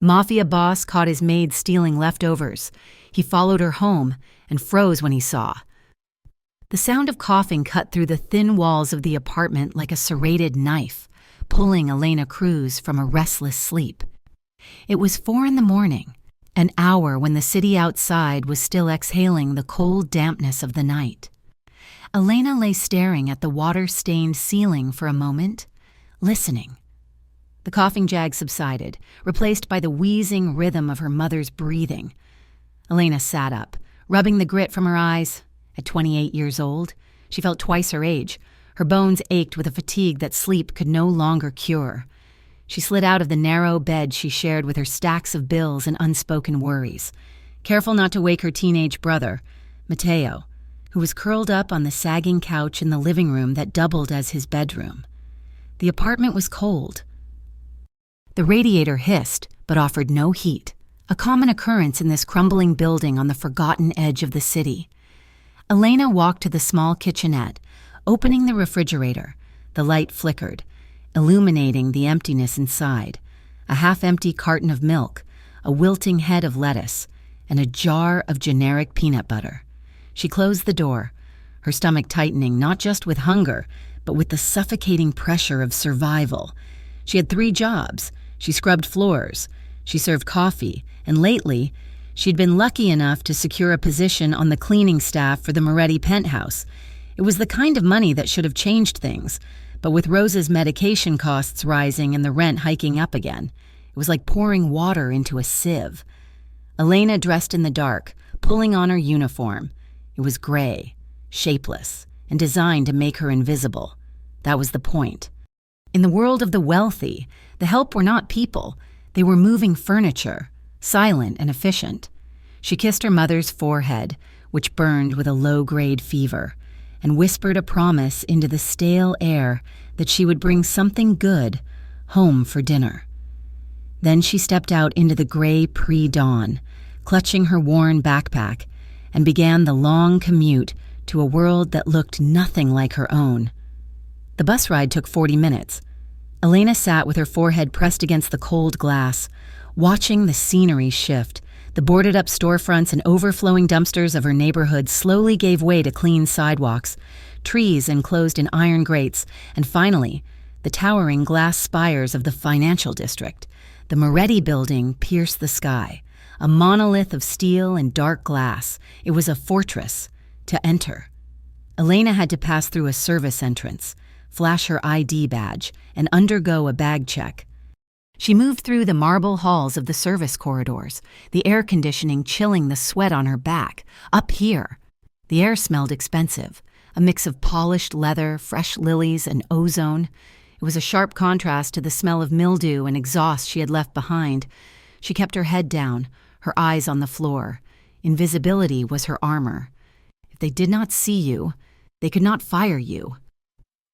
Mafia boss caught his maid stealing leftovers. He followed her home and froze when he saw. The sound of coughing cut through the thin walls of the apartment like a serrated knife, pulling Elena Cruz from a restless sleep. It was 4 a.m, an hour when the city outside was still exhaling the cold dampness of the night. Elena lay staring at the water-stained ceiling for a moment, listening. The coughing jag subsided, replaced by the wheezing rhythm of her mother's breathing. Elena sat up, rubbing the grit from her eyes. At 28 years old, she felt twice her age. Her bones ached with a fatigue that sleep could no longer cure. She slid out of the narrow bed she shared with her stacks of bills and unspoken worries, careful not to wake her teenage brother, Mateo, who was curled up on the sagging couch in the living room that doubled as his bedroom. The apartment was cold. The radiator hissed, but offered no heat, a common occurrence in this crumbling building on the forgotten edge of the city. Elena walked to the small kitchenette, opening the refrigerator. The light flickered, illuminating the emptiness inside. A half-empty carton of milk, a wilting head of lettuce, and a jar of generic peanut butter. She closed the door, her stomach tightening not just with hunger, but with the suffocating pressure of survival. She had 3 jobs. She scrubbed floors, she served coffee, and lately, she'd been lucky enough to secure a position on the cleaning staff for the Moretti penthouse. It was the kind of money that should have changed things, but with Rose's medication costs rising and the rent hiking up again, it was like pouring water into a sieve. Elena dressed in the dark, pulling on her uniform. It was gray, shapeless, and designed to make her invisible. That was the point. In the world of the wealthy, the help were not people. They were moving furniture, silent and efficient. She kissed her mother's forehead, which burned with a low-grade fever, and whispered a promise into the stale air that she would bring something good home for dinner. Then she stepped out into the gray pre-dawn, clutching her worn backpack, and began the long commute to a world that looked nothing like her own. The bus ride took 40 minutes. Elena sat with her forehead pressed against the cold glass, watching the scenery shift. The boarded-up storefronts and overflowing dumpsters of her neighborhood slowly gave way to clean sidewalks, trees enclosed in iron grates, and finally, the towering glass spires of the financial district. The Moretti building pierced the sky, a monolith of steel and dark glass. It was a fortress. To enter, Elena had to pass through a service entrance, flash her ID badge, and undergo a bag check. She moved through the marble halls of the service corridors, the air conditioning chilling the sweat on her back. Up here, the air smelled expensive, a mix of polished leather, fresh lilies, and ozone. It was a sharp contrast to the smell of mildew and exhaust she had left behind. She kept her head down, her eyes on the floor. Invisibility was her armor. If they did not see you, they could not fire you.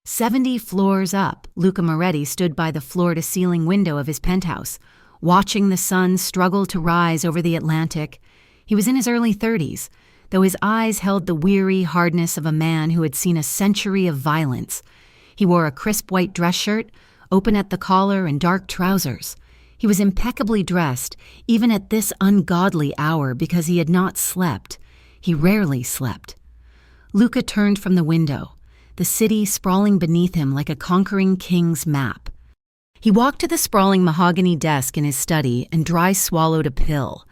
70 floors up, Luca Moretti stood by the floor-to-ceiling window of his penthouse, watching the sun struggle to rise over the Atlantic. He was in his early 30s, though his eyes held the weary hardness of a man who had seen a century of violence. He wore a crisp white dress shirt, open at the collar, and dark trousers. He was impeccably dressed, even at this ungodly hour, because he had not slept. He rarely slept. Luca turned from the window, the city sprawling beneath him like a conquering king's map. He walked to the sprawling mahogany desk in his study and dry swallowed a pill.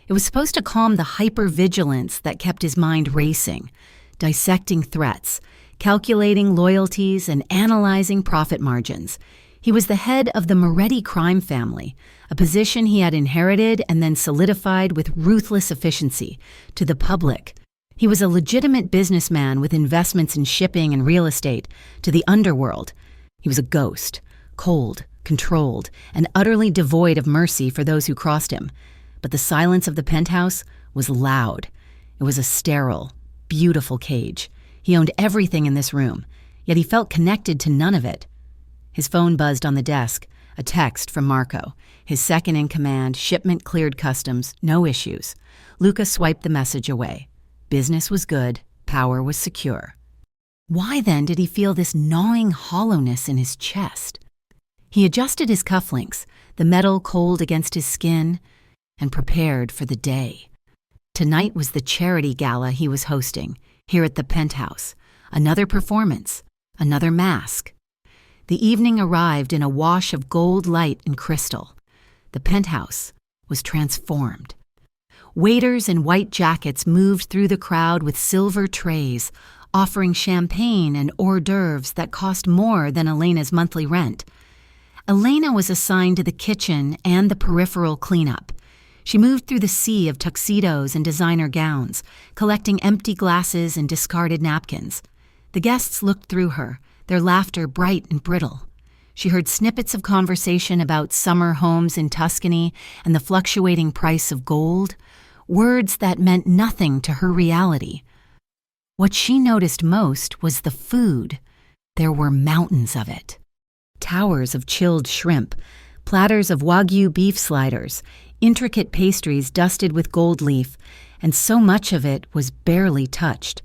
It was supposed to calm the hypervigilance that kept his mind racing, dissecting threats, calculating loyalties, and analyzing profit margins. He was the head of the Moretti crime family, a position he had inherited and then solidified with ruthless efficiency. To the public, he was a legitimate businessman with investments in shipping and real estate. To the underworld, he was a ghost, cold, controlled, and utterly devoid of mercy for those who crossed him. But the silence of the penthouse was loud. It was a sterile, beautiful cage. He owned everything in this room, yet he felt connected to none of it. His phone buzzed on the desk, a text from Marco, his second-in-command, shipment cleared customs, no issues. Luca swiped the message away. Business was good, power was secure. Why then did he feel this gnawing hollowness in his chest? He adjusted his cufflinks, the metal cold against his skin, and prepared for the day. Tonight was the charity gala he was hosting, here at the penthouse. Another performance, another mask. The evening arrived in a wash of gold light and crystal. The penthouse was transformed. Waiters in white jackets moved through the crowd with silver trays, offering champagne and hors d'oeuvres that cost more than Elena's monthly rent. Elena was assigned to the kitchen and the peripheral cleanup. She moved through the sea of tuxedos and designer gowns, collecting empty glasses and discarded napkins. The guests looked through her, their laughter bright and brittle. She heard snippets of conversation about summer homes in Tuscany and the fluctuating price of gold, words that meant nothing to her reality. What she noticed most was the food. There were mountains of it. Towers of chilled shrimp, platters of Wagyu beef sliders, intricate pastries dusted with gold leaf, and so much of it was barely touched.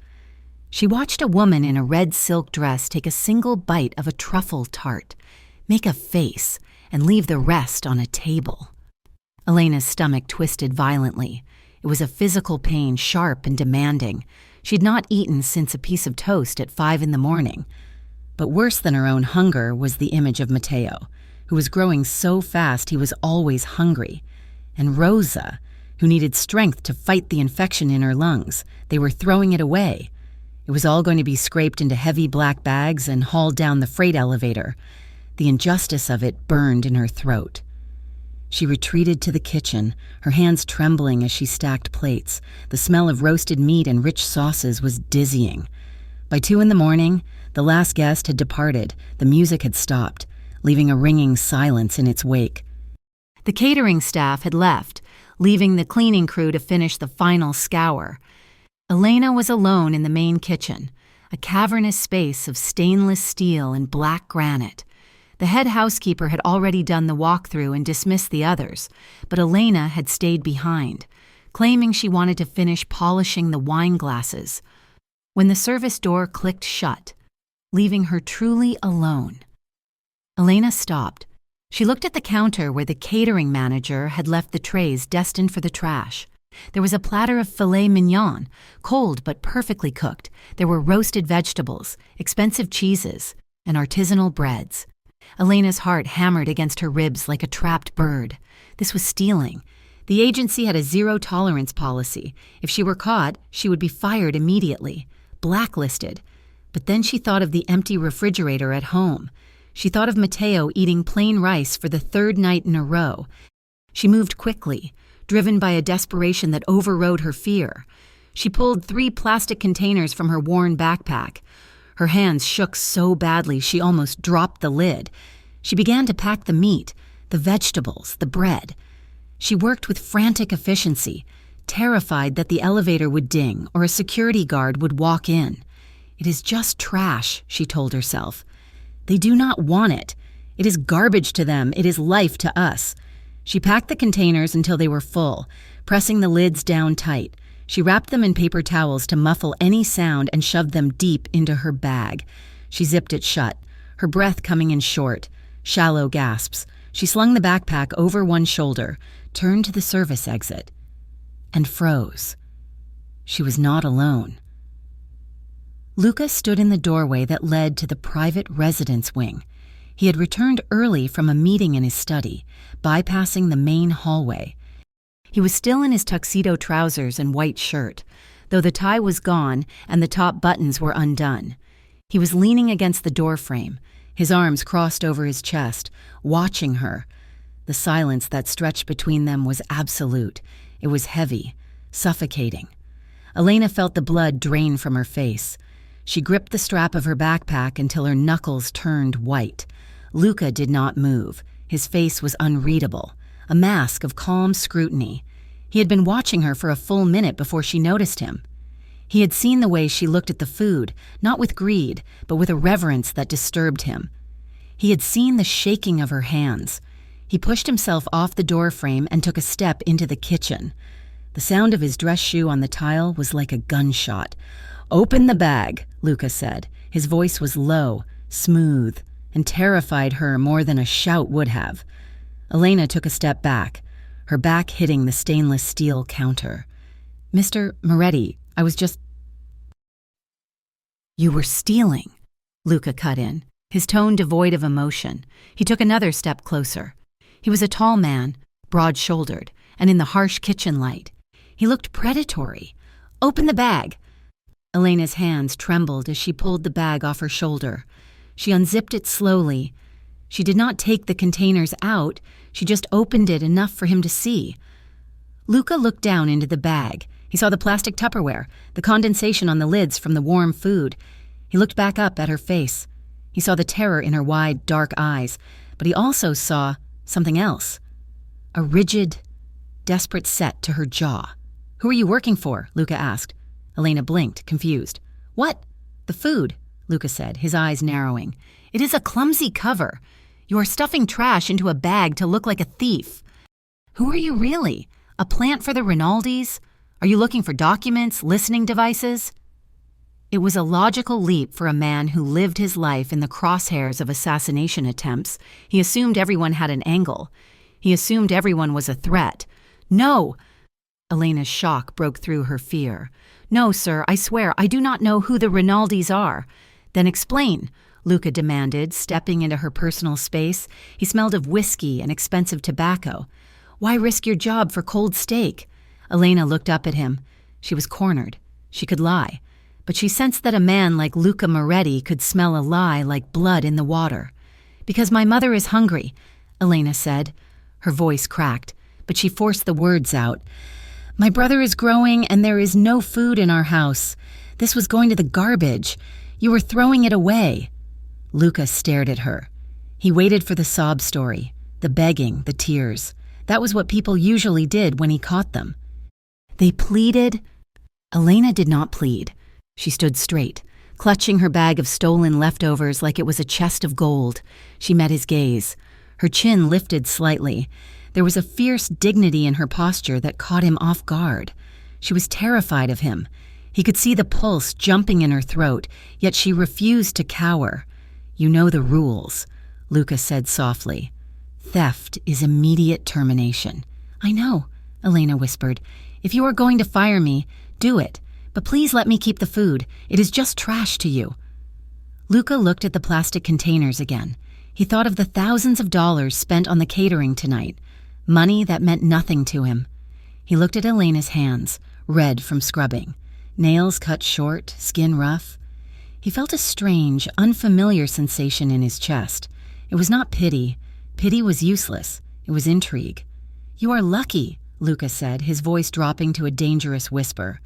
She watched a woman in a red silk dress take a single bite of a truffle tart, make a face, and leave the rest on a table. Elena's stomach twisted violently. It was a physical pain, sharp and demanding. She'd not eaten since a piece of toast at 5 a.m. But worse than her own hunger was the image of Matteo, who was growing so fast he was always hungry, and Rosa, who needed strength to fight the infection in her lungs. They were throwing it away. It was all going to be scraped into heavy black bags and hauled down the freight elevator. The injustice of it burned in her throat. She retreated to the kitchen, her hands trembling as she stacked plates. The smell of roasted meat and rich sauces was dizzying. By 2 a.m, the last guest had departed. The music had stopped, leaving a ringing silence in its wake. The catering staff had left, leaving the cleaning crew to finish the final scour. Elena was alone in the main kitchen, a cavernous space of stainless steel and black granite. The head housekeeper had already done the walkthrough and dismissed the others, but Elena had stayed behind, claiming she wanted to finish polishing the wine glasses. When the service door clicked shut, leaving her truly alone, Elena stopped. She looked at the counter where the catering manager had left the trays destined for the trash. There was a platter of filet mignon, cold but perfectly cooked. There were roasted vegetables, expensive cheeses, and artisanal breads. Elena's heart hammered against her ribs like a trapped bird. This was stealing. The agency had a zero-tolerance policy. If she were caught, she would be fired immediately, blacklisted. But then she thought of the empty refrigerator at home. She thought of Matteo eating plain rice for the 3rd night in a row. She moved quickly, driven by a desperation that overrode her fear. She pulled 3 plastic containers from her worn backpack. Her hands shook so badly she almost dropped the lid. She began to pack the meat, the vegetables, the bread. She worked with frantic efficiency, terrified that the elevator would ding or a security guard would walk in. It is just trash, she told herself. They do not want it. It is garbage to them. It is life to us. She packed the containers until they were full, pressing the lids down tight. She wrapped them in paper towels to muffle any sound and shoved them deep into her bag. She zipped it shut, her breath coming in short, shallow gasps. She slung the backpack over one shoulder, turned to the service exit, and froze. She was not alone. Luca stood in the doorway that led to the private residence wing. He had returned early from a meeting in his study, bypassing the main hallway. He was still in his tuxedo trousers and white shirt, though the tie was gone and the top buttons were undone. He was leaning against the doorframe, his arms crossed over his chest, watching her. The silence that stretched between them was absolute. It was heavy, suffocating. Elena felt the blood drain from her face. She gripped the strap of her backpack until her knuckles turned white. Luca did not move. His face was unreadable, a mask of calm scrutiny. He had been watching her for a full minute before she noticed him. He had seen the way she looked at the food, not with greed, but with a reverence that disturbed him. He had seen the shaking of her hands. He pushed himself off the doorframe and took a step into the kitchen. The sound of his dress shoe on the tile was like a gunshot. "Open the bag," Luca said. His voice was low, smooth, and terrified her more than a shout would have. Elena took a step back, her back hitting the stainless steel counter. "Mr. Moretti, I was just—" "You were stealing," Luca cut in, his tone devoid of emotion. He took another step closer. He was a tall man, broad-shouldered, and in the harsh kitchen light. He looked predatory. "Open the bag." Elena's hands trembled as she pulled the bag off her shoulder. She unzipped it slowly. She did not take the containers out, she just opened it enough for him to see. Luca looked down into the bag. He saw the plastic Tupperware, the condensation on the lids from the warm food. He looked back up at her face. He saw the terror in her wide, dark eyes, but he also saw something else. A rigid, desperate set to her jaw. "Who are you working for?" Luca asked. Elena blinked, confused. "What?" "The food," Luca said, his eyes narrowing. "It is a clumsy cover. You are stuffing trash into a bag to look like a thief. Who are you really? A plant for the Rinaldis? Are you looking for documents, listening devices?" It was a logical leap for a man who lived his life in the crosshairs of assassination attempts. He assumed everyone had an angle. He assumed everyone was a threat. "No!" Elena's shock broke through her fear. "No, sir, I swear, I do not know who the Rinaldis are." "Then explain," Luca demanded, stepping into her personal space. He smelled of whiskey and expensive tobacco. "Why risk your job for cold steak?" Elena looked up at him. She was cornered. She could lie. But she sensed that a man like Luca Moretti could smell a lie like blood in the water. "Because my mother is hungry," Elena said. Her voice cracked, but she forced the words out. "My brother is growing and there is no food in our house. This was going to the garbage. You were throwing it away." Luca stared at her. He waited for the sob story, the begging, the tears. That was what people usually did when he caught them. They pleaded. Elena did not plead. She stood straight, clutching her bag of stolen leftovers like it was a chest of gold. She met his gaze. Her chin lifted slightly. There was a fierce dignity in her posture that caught him off guard. She was terrified of him. He could see the pulse jumping in her throat, yet she refused to cower. "You know the rules," Luca said softly. "Theft is immediate termination." "I know," Elena whispered. "If you are going to fire me, do it. But please let me keep the food. It is just trash to you." Luca looked at the plastic containers again. He thought of the thousands of dollars spent on the catering tonight. Money that meant nothing to him. He looked at Elena's hands, red from scrubbing. Nails cut short, skin rough. He felt a strange, unfamiliar sensation in his chest. It was not pity. Pity was useless. It was intrigue. "You are lucky," Luca said, his voice dropping to a dangerous whisper.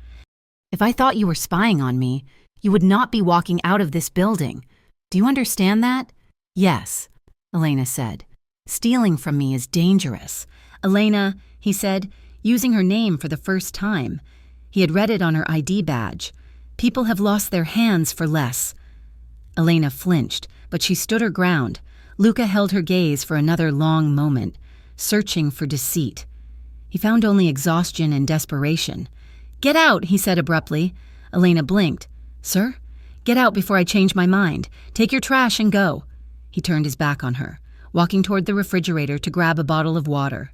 "If I thought you were spying on me, you would not be walking out of this building. Do you understand that?" "Yes," Elena said. "Stealing from me is dangerous." "Elena," he said, using her name for the first time. He had read it on her ID badge. "People have lost their hands for less." Elena flinched, but she stood her ground. Luca held her gaze for another long moment, searching for deceit. He found only exhaustion and desperation. "Get out," he said abruptly. Elena blinked. "Sir? Get out before I change my mind. Take your trash and go." He turned his back on her, walking toward the refrigerator to grab a bottle of water.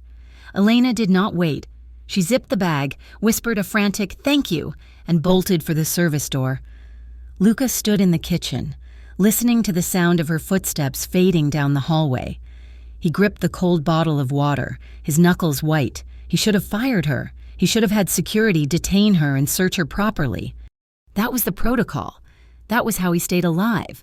Elena did not wait. She zipped the bag, whispered a frantic "thank you," and bolted for the service door. Luca stood in the kitchen, listening to the sound of her footsteps fading down the hallway. He gripped the cold bottle of water, his knuckles white. He should have fired her. He should have had security detain her and search her properly. That was the protocol. That was how he stayed alive.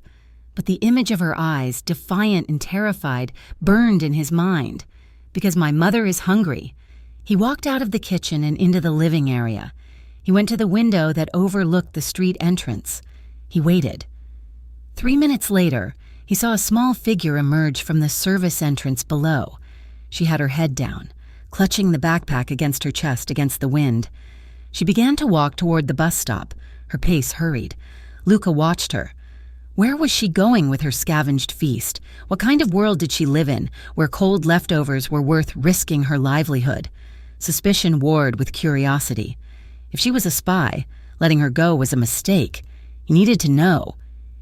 But the image of her eyes, defiant and terrified, burned in his mind. "Because my mother is hungry." He walked out of the kitchen and into the living area. He went to the window that overlooked the street entrance. He waited. 3 minutes later, he saw a small figure emerge from the service entrance below. She had her head down, clutching the backpack against her chest against the wind. She began to walk toward the bus stop. Her pace hurried. Luca watched her. Where was she going with her scavenged feast? What kind of world did she live in, where cold leftovers were worth risking her livelihood? Suspicion warred with curiosity. If she was a spy, letting her go was a mistake. He needed to know.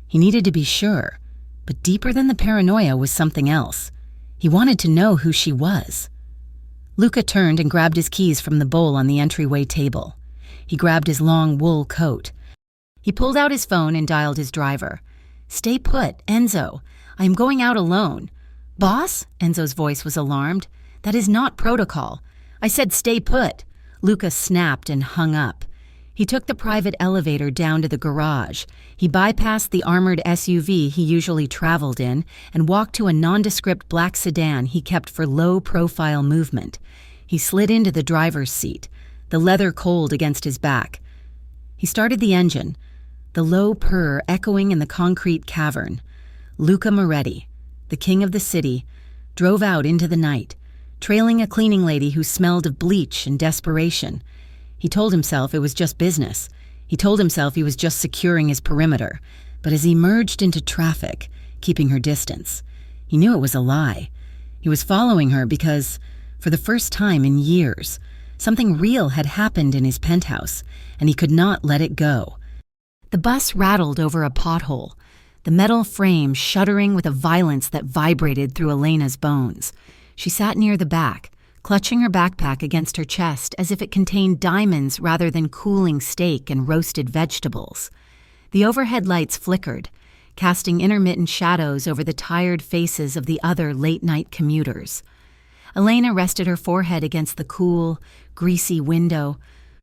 He needed to be sure. But deeper than the paranoia was something else. He wanted to know who she was. Luca turned and grabbed his keys from the bowl on the entryway table. He grabbed his long wool coat. He pulled out his phone and dialed his driver. "Stay put, Enzo. I am going out alone." "Boss?" Enzo's voice was alarmed. "That is not protocol. I said stay put." Luca snapped and hung up. He took the private elevator down to the garage. He bypassed the armored SUV he usually traveled in and walked to a nondescript black sedan he kept for low-profile movement. He slid into the driver's seat, the leather cold against his back. He started the engine, the low purr echoing in the concrete cavern. Luca Moretti, the king of the city, drove out into the night, trailing a cleaning lady who smelled of bleach and desperation. He told himself it was just business. He told himself he was just securing his perimeter. But as he merged into traffic, keeping her distance, he knew it was a lie. He was following her because, for the first time in years, something real had happened in his penthouse, and he could not let it go. The bus rattled over a pothole, the metal frame shuddering with a violence that vibrated through Elena's bones. She sat near the back, clutching her backpack against her chest as if it contained diamonds rather than cooling steak and roasted vegetables. The overhead lights flickered, casting intermittent shadows over the tired faces of the other late-night commuters. Elena rested her forehead against the cool, greasy window.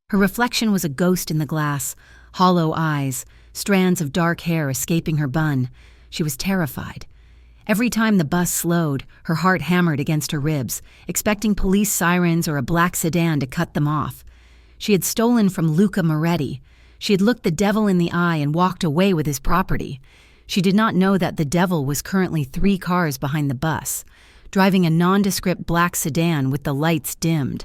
Her reflection was a ghost in the glass, hollow eyes, strands of dark hair escaping her bun. She was terrified. Every time the bus slowed, her heart hammered against her ribs, expecting police sirens or a black sedan to cut them off. She had stolen from Luca Moretti. She had looked the devil in the eye and walked away with his property. She did not know that the devil was currently 3 cars behind the bus, driving a nondescript black sedan with the lights dimmed.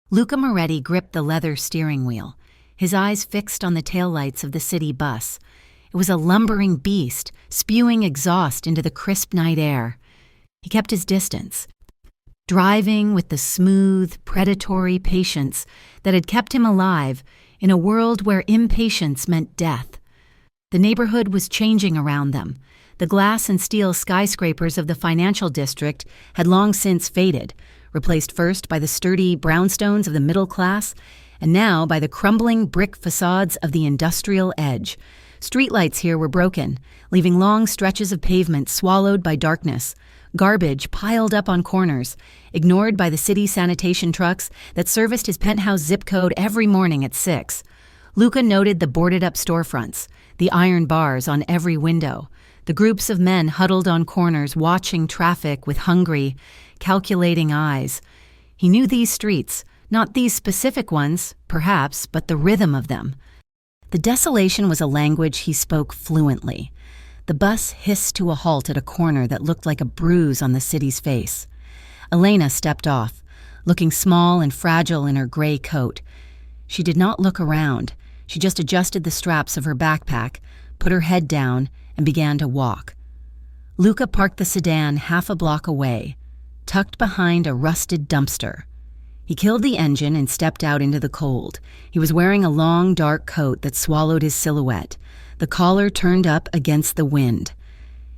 Luca Moretti gripped the leather steering wheel, his eyes fixed on the taillights of the city bus. It was a lumbering beast, spewing exhaust into the crisp night air. He kept his distance, driving with the smooth, predatory patience that had kept him alive in a world where impatience meant death. The neighborhood was changing around them. The glass and steel skyscrapers of the financial district had long since faded, replaced first by the sturdy brownstones of the middle class, and now by the crumbling brick facades of the industrial edge. Streetlights here were broken, leaving long stretches of pavement swallowed by darkness, garbage piled up on corners, ignored by the city sanitation trucks that serviced his penthouse zip code every morning at 6. Luca noted the boarded-up storefronts, the iron bars on every window, the groups of men huddled on corners watching traffic with hungry, calculating eyes. He knew these streets, not these specific ones, perhaps, but the rhythm of them. The desolation was a language he spoke fluently. The bus hissed to a halt at a corner that looked like a bruise on the city's face. Elena stepped off, looking small and fragile in her gray coat. She did not look around. She just adjusted the straps of her backpack, put her head down, and began to walk. Luca parked the sedan half a block away, tucked behind a rusted dumpster. He killed the engine and stepped out into the cold. He was wearing a long, dark coat that swallowed his silhouette, the collar turned up against the wind.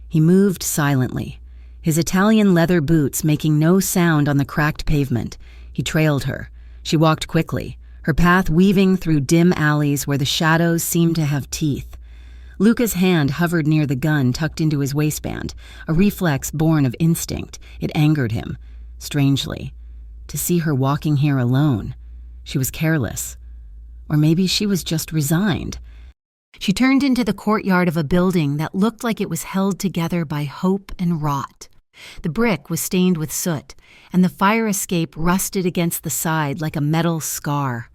He moved silently, his Italian leather boots making no sound on the cracked pavement. He trailed her. She walked quickly, her path weaving through dim alleys where the shadows seemed to have teeth. Luca's hand hovered near the gun tucked into his waistband, a reflex born of instinct. It angered him, strangely. To see her walking here alone. She was careless. Or maybe she was just resigned. She turned into the courtyard of a building that looked like it was held together by hope and rot. The brick was stained with soot, and the fire escape rusted against the side like a metal scar.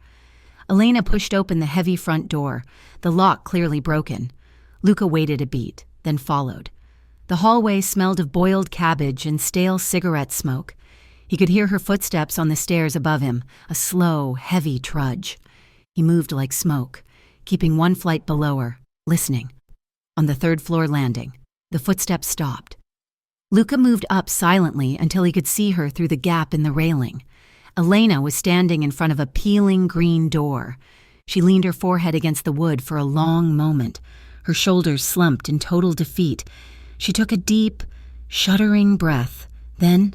Elena pushed open the heavy front door, the lock clearly broken. Luca waited a beat, then followed. The hallway smelled of boiled cabbage and stale cigarette smoke. He could hear her footsteps on the stairs above him, a slow, heavy trudge. He moved like smoke, keeping one flight below her, listening. On the 3rd-floor landing, the footsteps stopped. Luca moved up silently until he could see her through the gap in the railing. Elena was standing in front of a peeling green door. She leaned her forehead against the wood for a long moment, her shoulders slumped in total defeat. She took a deep, shuddering breath. Then,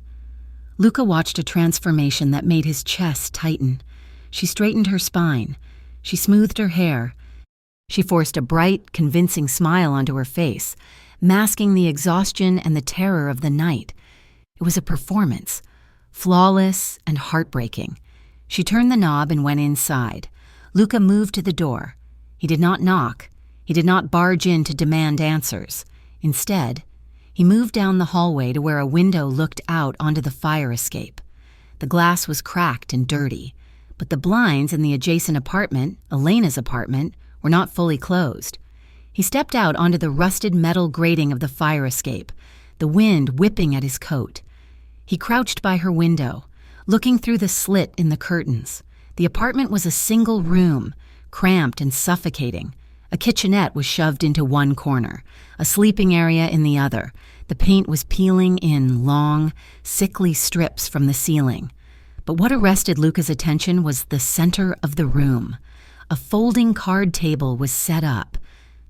Luca watched a transformation that made his chest tighten. She straightened her spine. She smoothed her hair. She forced a bright, convincing smile onto her face, masking the exhaustion and the terror of the night. It was a performance, flawless and heartbreaking. She turned the knob and went inside. Luca moved to the door. He did not knock. He did not barge in to demand answers. Instead, he moved down the hallway to where a window looked out onto the fire escape. The glass was cracked and dirty, but the blinds in the adjacent apartment, Elena's apartment, were not fully closed. He stepped out onto the rusted metal grating of the fire escape, the wind whipping at his coat. He crouched by her window, looking through the slit in the curtains. The apartment was a single room, cramped and suffocating. A kitchenette was shoved into one corner, a sleeping area in the other. The paint was peeling in long, sickly strips from the ceiling. But what arrested Luca's attention was the center of the room. A folding card table was set up,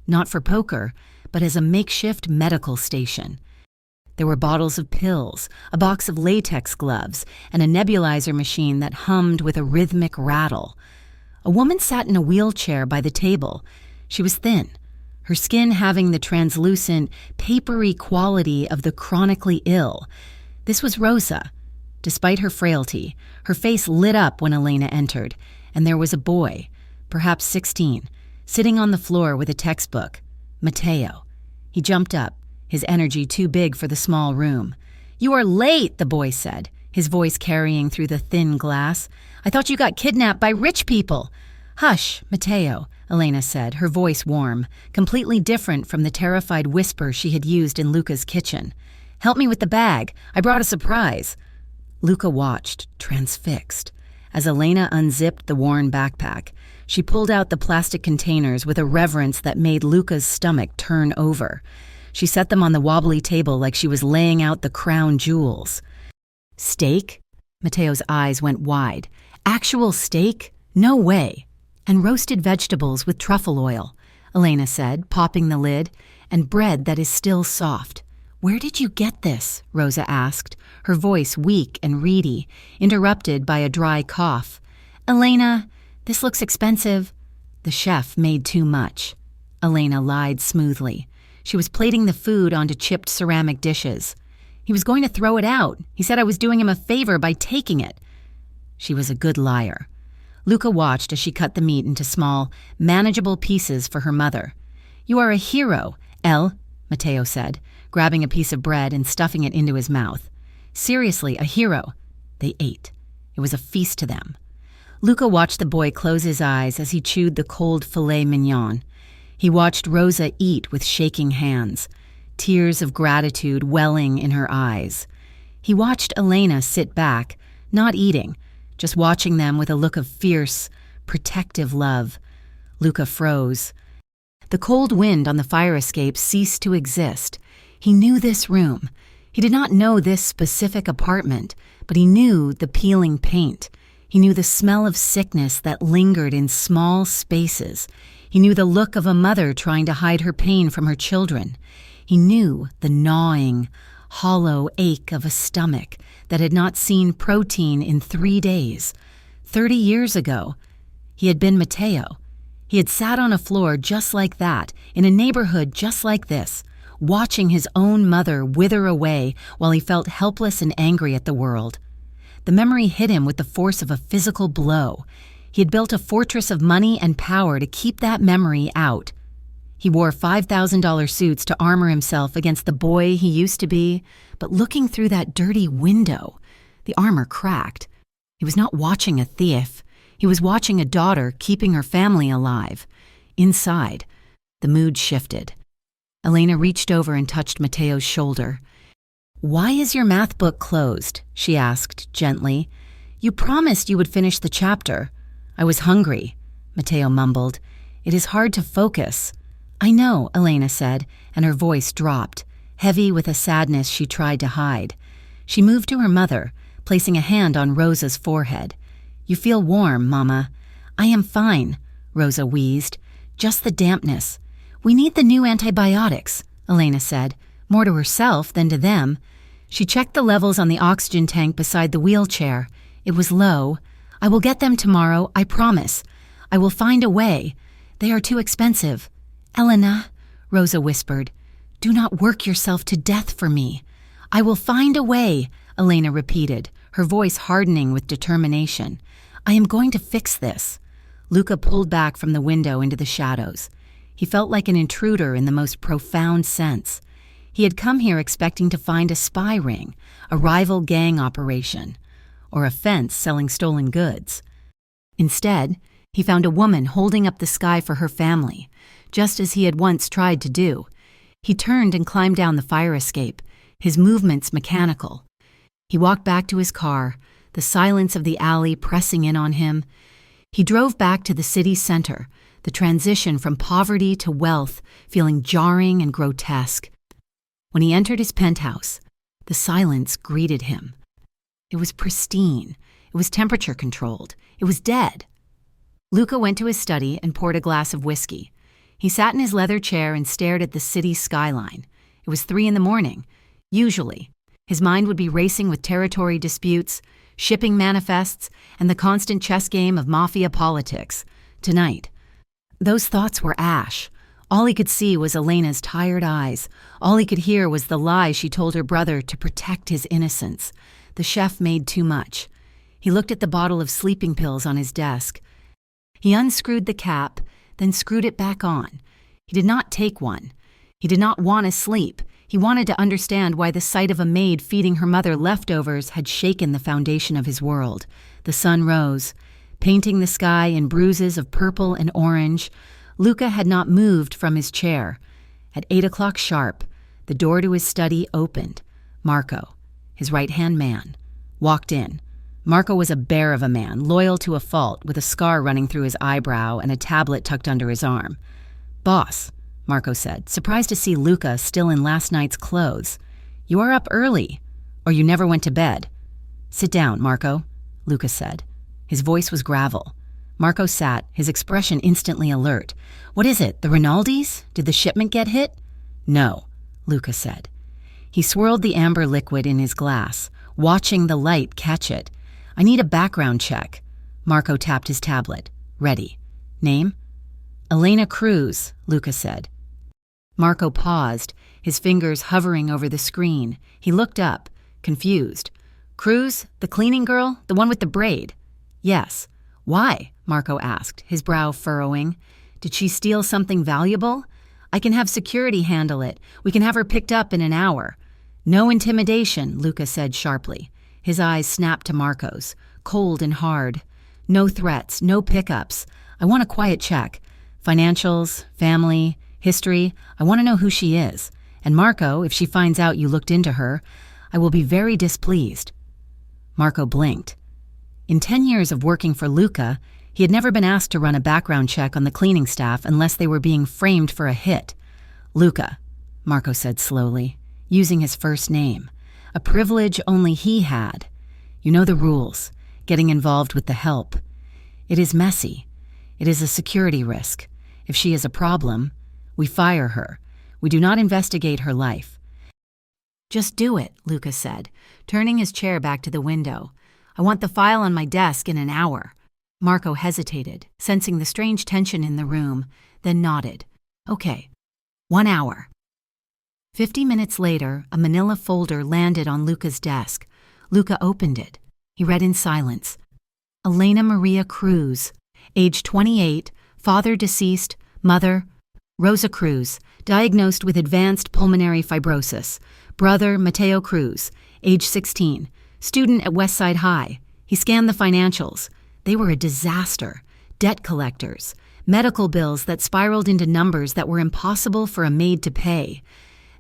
not for poker, but as a makeshift medical station. There were bottles of pills, a box of latex gloves, and a nebulizer machine that hummed with a rhythmic rattle. A woman sat in a wheelchair by the table. She was thin, her skin having the translucent, papery quality of the chronically ill. This was Rosa. Despite her frailty, her face lit up when Elena entered, and there was a boy, perhaps 16, sitting on the floor with a textbook, Matteo. He jumped up, his energy too big for the small room. "You are late," the boy said, his voice carrying through the thin glass. "I thought you got kidnapped by rich people." "Hush, Matteo," Elena said, her voice warm, completely different from the terrified whisper she had used in Luca's kitchen. "Help me with the bag. I brought a surprise." Luca watched, transfixed. As Elena unzipped the worn backpack, she pulled out the plastic containers with a reverence that made Luca's stomach turn over. She set them on the wobbly table like she was laying out the crown jewels. "Steak?" Matteo's eyes went wide. "Actual steak? No way." "And roasted vegetables with truffle oil," Elena said, popping the lid, "and bread that is still soft." "Where did you get this?" Rosa asked, her voice weak and reedy, interrupted by a dry cough. "Elena, this looks expensive." "The chef made too much." Elena lied smoothly. She was plating the food onto chipped ceramic dishes. "He was going to throw it out. He said I was doing him a favor by taking it." She was a good liar. Luca watched as she cut the meat into small, manageable pieces for her mother. "You are a hero, Elle," Matteo said, grabbing a piece of bread and stuffing it into his mouth. "Seriously, a hero." They ate. It was a feast to them. Luca watched the boy close his eyes as he chewed the cold filet mignon. He watched Rosa eat with shaking hands, tears of gratitude welling in her eyes. He watched Elena sit back, not eating, just watching them with a look of fierce, protective love. Luca froze. The cold wind on the fire escape ceased to exist. He knew this room. He did not know this specific apartment, but he knew the peeling paint. He knew the smell of sickness that lingered in small spaces. He knew the look of a mother trying to hide her pain from her children. He knew the gnawing, hollow ache of a stomach that had not seen protein in 3 days. 30 years ago, he had been Matteo. He had sat on a floor just like that, in a neighborhood just like this, watching his own mother wither away while he felt helpless and angry at the world. The memory hit him with the force of a physical blow. He had built a fortress of money and power to keep that memory out. He wore $5,000 suits to armor himself against the boy he used to be, but looking through that dirty window, the armor cracked. He was not watching a thief. He was watching a daughter keeping her family alive. Inside, the mood shifted. Elena reached over and touched Matteo's shoulder. "Why is your math book closed?" she asked gently. "You promised you would finish the chapter." "I was hungry," Matteo mumbled. "It is hard to focus." "I know," Elena said, and her voice dropped, heavy with a sadness she tried to hide. She moved to her mother, placing a hand on Rosa's forehead. "You feel warm, Mama." "I am fine," Rosa wheezed. "Just the dampness." "We need the new antibiotics," Elena said, More to herself than to them. She checked the levels on the oxygen tank beside the wheelchair. It was low. "I will get them tomorrow, I promise. I will find a way. They are too expensive." "Elena," Rosa whispered, "do not work yourself to death for me." "I will find a way," Elena repeated, her voice hardening with determination. "I am going to fix this." Luca pulled back from the window into the shadows. He felt like an intruder in the most profound sense. He had come here expecting to find a spy ring, a rival gang operation, or a fence selling stolen goods. Instead, he found a woman holding up the sky for her family, just as he had once tried to do. He turned and climbed down the fire escape, his movements mechanical. He walked back to his car, the silence of the alley pressing in on him. He drove back to the city center, the transition from poverty to wealth feeling jarring and grotesque. When he entered his penthouse, the silence greeted him. It was pristine. It was temperature-controlled. It was dead. Luca went to his study and poured a glass of whiskey. He sat in his leather chair and stared at the city skyline. It was 3 a.m. Usually, his mind would be racing with territory disputes, shipping manifests, and the constant chess game of mafia politics. Tonight, those thoughts were ash. All he could see was Elena's tired eyes. All he could hear was the lie she told her brother to protect his innocence. The chef made too much. He looked at the bottle of sleeping pills on his desk. He unscrewed the cap, then screwed it back on. He did not take one. He did not want to sleep. He wanted to understand why the sight of a maid feeding her mother leftovers had shaken the foundation of his world. The sun rose, painting the sky in bruises of purple and orange. Luca had not moved from his chair. At 8 o'clock sharp, the door to his study opened. Marco, his right-hand man, walked in. Marco was a bear of a man, loyal to a fault, with a scar running through his eyebrow and a tablet tucked under his arm. "Boss," Marco said, surprised to see Luca still in last night's clothes. "You are up early, or you never went to bed." "Sit down, Marco," Luca said. His voice was gravel. Marco sat, his expression instantly alert. "What is it, the Rinaldis? Did the shipment get hit?" "No," Luca said. He swirled the amber liquid in his glass, watching the light catch it. "I need a background check." Marco tapped his tablet. "Ready. Name?" "Elena Cruz," Luca said. Marco paused, his fingers hovering over the screen. He looked up, confused. "Cruz, the cleaning girl, the one with the braid?" "Yes." "Why?" Marco asked, his brow furrowing. "Did she steal something valuable? I can have security handle it. We can have her picked up in an hour." "No intimidation," Luca said sharply. His eyes snapped to Marco's, cold and hard. "No threats, no pickups. I want a quiet check. Financials, family, history. I want to know who she is. And Marco, if she finds out you looked into her, I will be very displeased." Marco blinked. In 10 years of working for Luca, he had never been asked to run a background check on the cleaning staff unless they were being framed for a hit. "Luca," Marco said slowly, using his first name, a privilege only he had. "You know the rules, getting involved with the help. It is messy. It is a security risk. If she is a problem, we fire her. We do not investigate her life." "Just do it," Luca said, turning his chair back to the window. "I want the file on my desk in an hour." Marco hesitated, sensing the strange tension in the room, then nodded. "Okay, 1 hour." 50 minutes later, a manila folder landed on Luca's desk. Luca opened it. He read in silence. Elena Maria Cruz, age 28, father deceased, mother, Rosa Cruz, diagnosed with advanced pulmonary fibrosis. Brother, Mateo Cruz, age 16, student at Westside High. He scanned the financials. They were a disaster. Debt collectors, medical bills that spiraled into numbers that were impossible for a maid to pay.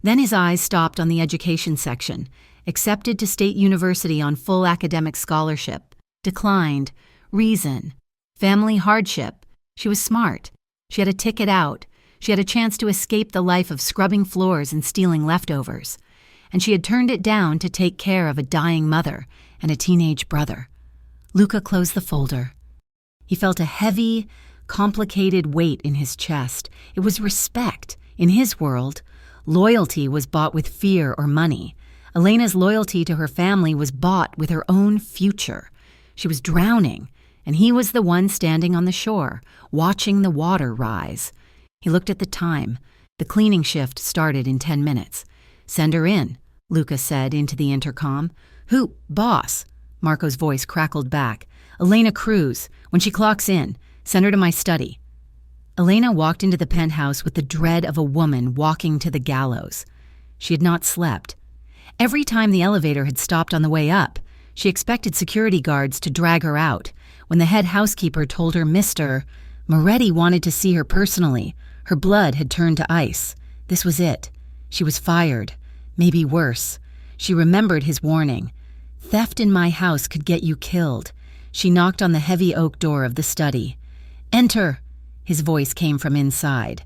Then his eyes stopped on the education section. Accepted to State University on full academic scholarship. Declined. Reason. Family hardship. She was smart. She had a ticket out. She had a chance to escape the life of scrubbing floors and stealing leftovers. And she had turned it down to take care of a dying mother and a teenage brother. Luca closed the folder. He felt a heavy, complicated weight in his chest. It was respect. In his world, Loyalty was bought with fear or money. Elena's loyalty to her family was bought with her own future. She was drowning, and he was the one standing on the shore, watching the water rise. He looked at the time. The cleaning shift started in 10 minutes. "Send her in," Luca said into the intercom. "Who? Boss?" Marco's voice crackled back. "Elena Cruz. When she clocks in, send her to my study." Elena walked into the penthouse with the dread of a woman walking to the gallows. She had not slept. Every time the elevator had stopped on the way up, she expected security guards to drag her out. When the head housekeeper told her Mr. Moretti wanted to see her personally, her blood had turned to ice. This was it. She was fired. Maybe worse. She remembered his warning. "Theft in my house could get you killed." She knocked on the heavy oak door of the study. "Enter!" His voice came from inside.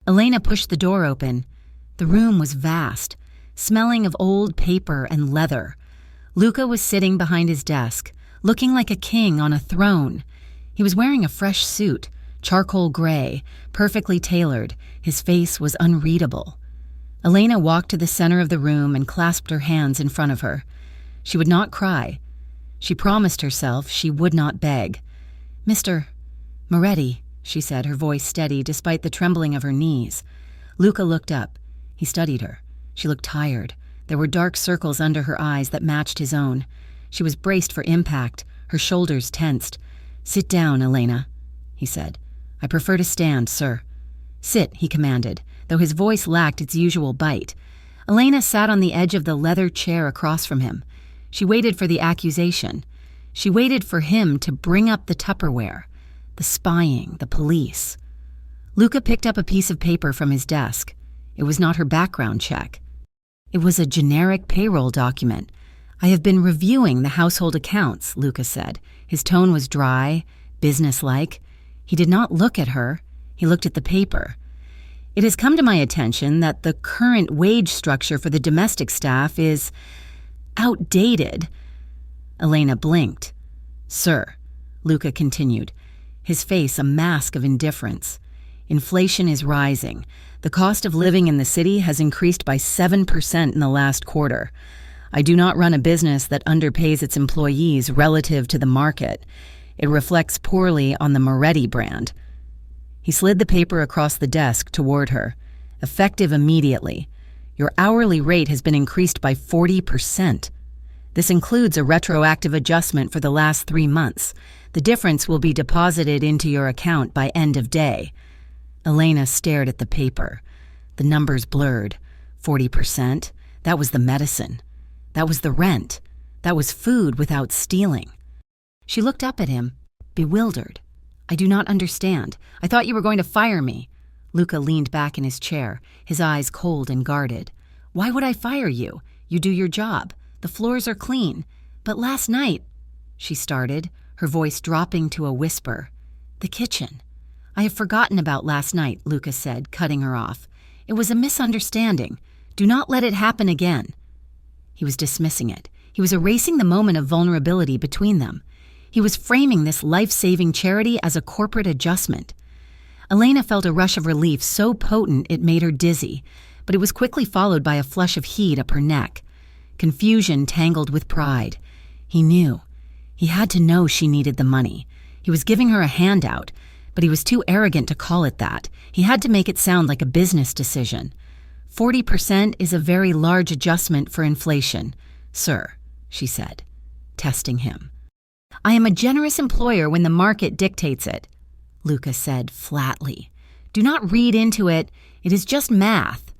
Elena pushed the door open. The room was vast, smelling of old paper and leather. Luca was sitting behind his desk, looking like a king on a throne. He was wearing a fresh suit, charcoal gray, perfectly tailored. His face was unreadable. Elena walked to the center of the room and clasped her hands in front of her. She would not cry. She promised herself she would not beg. "Mr. Moretti," she said, her voice steady despite the trembling of her knees. Luca looked up. He studied her. She looked tired. There were dark circles under her eyes that matched his own. She was braced for impact, her shoulders tensed. "Sit down, Elena," he said. "I prefer to stand, sir." "Sit," he commanded, though his voice lacked its usual bite. Elena sat on the edge of the leather chair across from him. She waited for the accusation. She waited for him to bring up the Tupperware, the spying, the police. Luca picked up a piece of paper from his desk. It was not her background check. It was a generic payroll document. "I have been reviewing the household accounts," Luca said. His tone was dry, businesslike. He did not look at her. He looked at the paper. "It has come to my attention that the current wage structure for the domestic staff is outdated." Elena blinked. "Sir," Luca continued, his face a mask of indifference, "inflation is rising. The cost of living in the city has increased by 7% in the last quarter. I do not run a business that underpays its employees relative to the market. It reflects poorly on the Moretti brand." He slid the paper across the desk toward her. "Effective immediately. Your hourly rate has been increased by 40%. This includes a retroactive adjustment for the last 3 months. The difference will be deposited into your account by end of day." Elena stared at the paper. The numbers blurred. 40%. That was the medicine. That was the rent. That was food without stealing. She looked up at him, bewildered. "I do not understand. I thought you were going to fire me." Luca leaned back in his chair, his eyes cold and guarded. "Why would I fire you? You do your job. The floors are clean. But last night," she started, her voice dropping to a whisper. "The kitchen." "I have forgotten about last night," Luca said, cutting her off. "It was a misunderstanding. Do not let it happen again." He was dismissing it. He was erasing the moment of vulnerability between them. He was framing this life-saving charity as a corporate adjustment. Elena felt a rush of relief so potent it made her dizzy, but it was quickly followed by a flush of heat up her neck. Confusion tangled with pride. He knew. He had to know she needed the money. He was giving her a handout, but he was too arrogant to call it that. He had to make it sound like a business decision. 40% is a very large adjustment for inflation, sir, she said, testing him. "I am a generous employer when the market dictates it," Luca said flatly. "Do not read into it. It is just math."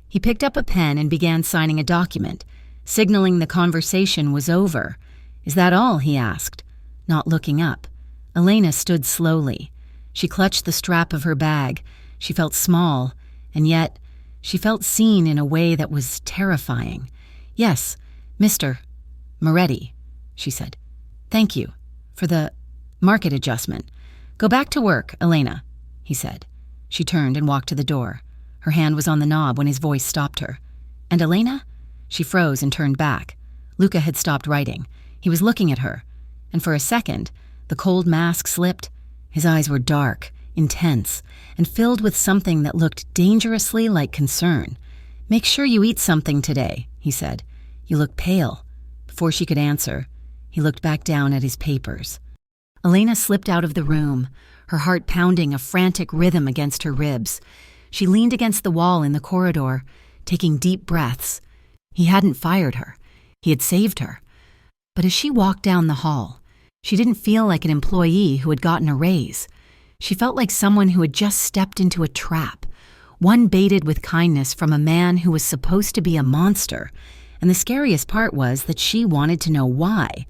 He picked up a pen and began signing a document, signaling the conversation was over. "Is that all?" he asked, not looking up. Elena stood slowly. She clutched the strap of her bag. She felt small, and yet she felt seen in a way that was terrifying. "Yes, Mr. Moretti," she said. "Thank you for the market adjustment. Go back to work, Elena," he said. She turned and walked to the door. Her hand was on the knob when his voice stopped her. "And Elena?" She froze and turned back. Luca had stopped writing. He was looking at her, and for a second, the cold mask slipped. His eyes were dark, intense, and filled with something that looked dangerously like concern. "Make sure you eat something today," he said. "You look pale." Before she could answer, he looked back down at his papers. Elena slipped out of the room, her heart pounding a frantic rhythm against her ribs. She leaned against the wall in the corridor, taking deep breaths. He hadn't fired her. He had saved her. But as she walked down the hall, she didn't feel like an employee who had gotten a raise. She felt like someone who had just stepped into a trap, one baited with kindness from a man who was supposed to be a monster. And the scariest part was that she wanted to know why.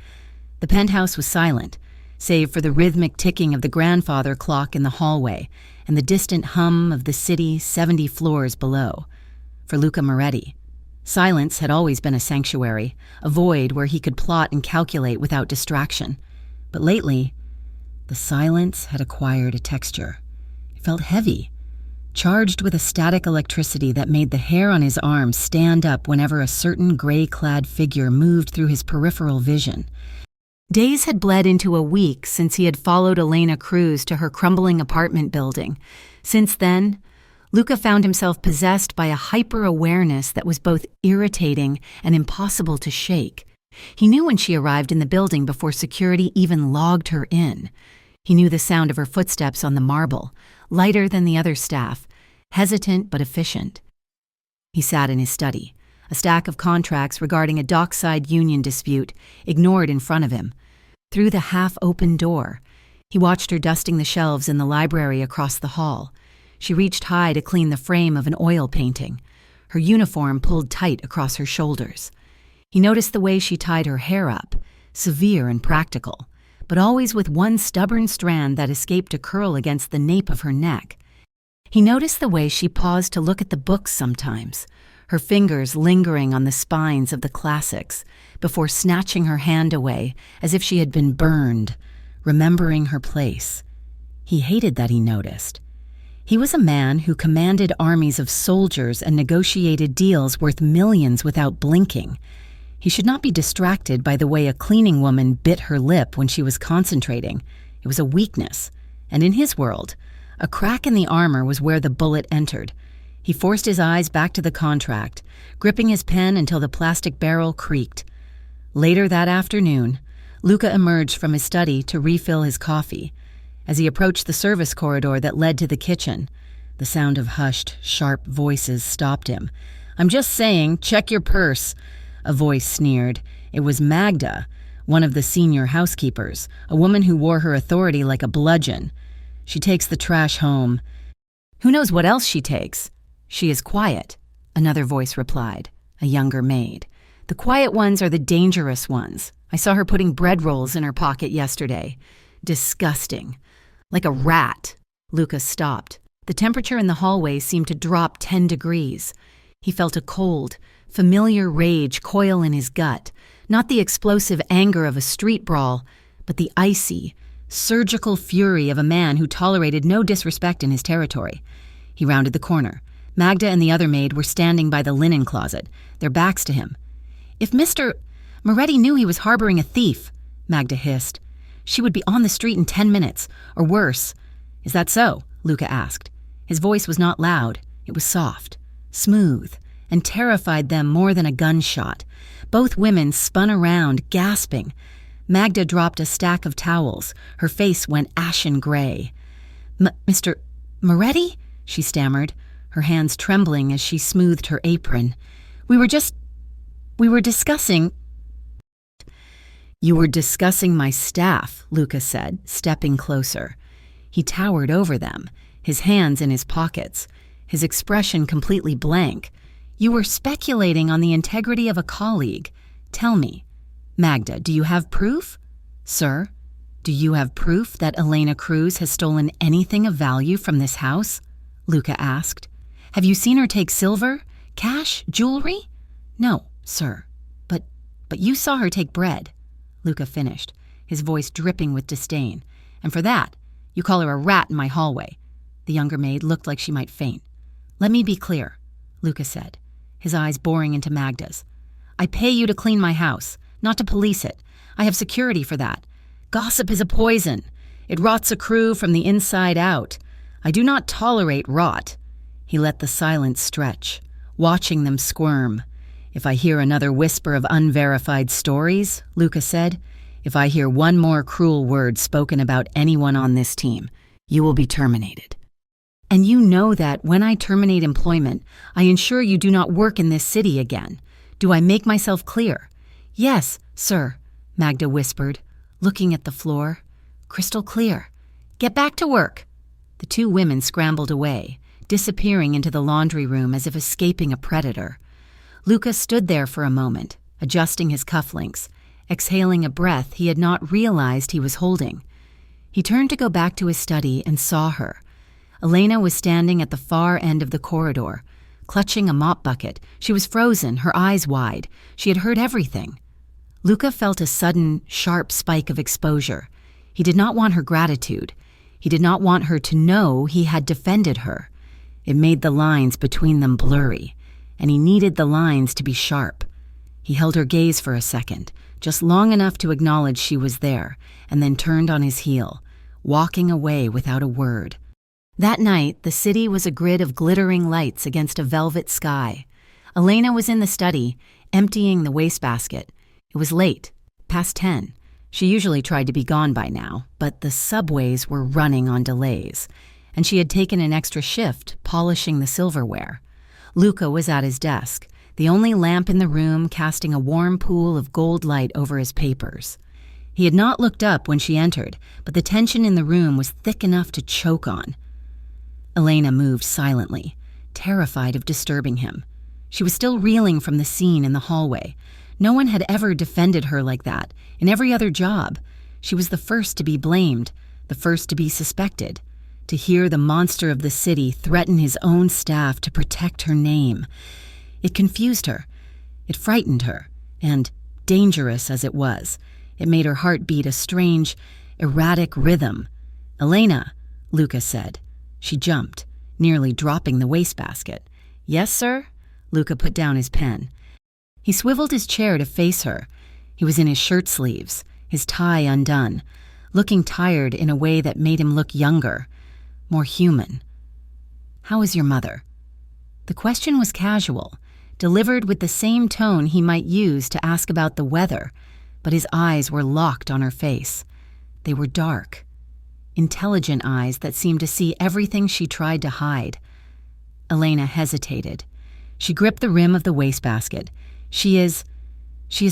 The penthouse was silent, save for the rhythmic ticking of the grandfather clock in the hallway and the distant hum of the city 70 floors below. For Luca Moretti, silence had always been a sanctuary, a void where he could plot and calculate without distraction. But lately, the silence had acquired a texture. It felt heavy, charged with a static electricity that made the hair on his arms stand up whenever a certain gray-clad figure moved through his peripheral vision. Days had bled into a week since he had followed Elena Cruz to her crumbling apartment building. Since then, Luca found himself possessed by a hyper-awareness that was both irritating and impossible to shake. He knew when she arrived in the building before security even logged her in. He knew the sound of her footsteps on the marble, lighter than the other staff, hesitant but efficient. He sat in his study, a stack of contracts regarding a dockside union dispute ignored in front of him. Through the half-open door, he watched her dusting the shelves in the library across the hall. She reached high to clean the frame of an oil painting, her uniform pulled tight across her shoulders. He noticed the way she tied her hair up, severe and practical, but always with one stubborn strand that escaped to curl against the nape of her neck. He noticed the way she paused to look at the books sometimes, her fingers lingering on the spines of the classics, before snatching her hand away as if she had been burned, remembering her place. He hated that he noticed. He was a man who commanded armies of soldiers and negotiated deals worth millions without blinking. He should not be distracted by the way a cleaning woman bit her lip when she was concentrating. It was a weakness, and in his world, a crack in the armor was where the bullet entered. He forced his eyes back to the contract, gripping his pen until the plastic barrel creaked. Later that afternoon, Luca emerged from his study to refill his coffee. As he approached the service corridor that led to the kitchen, the sound of hushed, sharp voices stopped him. "I'm just saying, check your purse," a voice sneered. It was Magda, one of the senior housekeepers, a woman who wore her authority like a bludgeon. "She takes the trash home." "Who knows what else she takes?" "She is quiet," another voice replied, a younger maid. "The quiet ones are the dangerous ones. I saw her putting bread rolls in her pocket yesterday. Disgusting. Like a rat." Luca stopped. The temperature in the hallway seemed to drop 10 degrees. He felt a cold, familiar rage coil in his gut, not the explosive anger of a street brawl, but the icy, surgical fury of a man who tolerated no disrespect in his territory. He rounded the corner. Magda and the other maid were standing by the linen closet, their backs to him. "If Mr. Moretti knew he was harboring a thief," Magda hissed, "she would be on the street in 10 minutes, or worse." "Is that so?" Luca asked. His voice was not loud. It was soft, smooth, and terrified them more than a gunshot. Both women spun around, gasping. Magda dropped a stack of towels. Her face went ashen gray. "Mr. Moretti?" she stammered, her hands trembling as she smoothed her apron. We were discussing—" "You were discussing my staff," Luca said, stepping closer. He towered over them, his hands in his pockets, his expression completely blank. "You were speculating on the integrity of a colleague. Tell me, Magda, do you have proof?" "Sir, do you have proof that Elena Cruz has stolen anything of value from this house?" Luca asked. "Have you seen her take silver, cash, jewelry?" "No, sir. But you saw her take bread," Luca finished, his voice dripping with disdain. "And for that, you call her a rat in my hallway." The younger maid looked like she might faint. "Let me be clear," Luca said, his eyes boring into Magda's. "I pay you to clean my house, not to police it. I have security for that. Gossip is a poison. It rots a crew from the inside out. I do not tolerate rot." He let the silence stretch. watching them squirm. "If I hear another whisper of unverified stories," Luca said, "if I hear one more cruel word spoken about anyone on this team, you will be terminated. And you know that when I terminate employment, I ensure you do not work in this city again. Do I make myself clear?" "Yes, sir," Magda whispered, looking at the floor. "Crystal clear. Get back to work." The two women scrambled away, disappearing into the laundry room as if escaping a predator. Luca stood there for a moment, adjusting his cufflinks, exhaling a breath he had not realized he was holding. He turned to go back to his study and saw her. Elena was standing at the far end of the corridor, clutching a mop bucket. She was frozen, her eyes wide. She had heard everything. Luca felt a sudden, sharp spike of exposure. He did not want her gratitude. He did not want her to know he had defended her. It made the lines between them blurry, and he needed the lines to be sharp. He held her gaze for a second, just long enough to acknowledge she was there, and then turned on his heel, walking away without a word. That night, the city was a grid of glittering lights against a velvet sky. Elena was in the study, emptying the wastebasket. It was late, past 10. She usually tried to be gone by now, but the subways were running on delays, and she had taken an extra shift polishing the silverware. Luca was at his desk, the only lamp in the room casting a warm pool of gold light over his papers. He had not looked up when she entered, but the tension in the room was thick enough to choke on. Elena moved silently, terrified of disturbing him. She was still reeling from the scene in the hallway. No one had ever defended her like that. In every other job, she was the first to be blamed, the first to be suspected. To hear the monster of the city threaten his own staff to protect her name. It confused her. It frightened her. And, dangerous as it was, it made her heart beat a strange, erratic rhythm. "Elena," Luca said. She jumped, nearly dropping the wastebasket. "Yes, sir?" Luca put down his pen. He swiveled his chair to face her. He was in his shirt sleeves, his tie undone, looking tired in a way that made him look younger, more human. "How is your mother?" The question was casual, delivered with the same tone he might use to ask about the weather, but his eyes were locked on her face. They were dark, intelligent eyes that seemed to see everything she tried to hide. Elena hesitated. She gripped the rim of the wastebasket. She is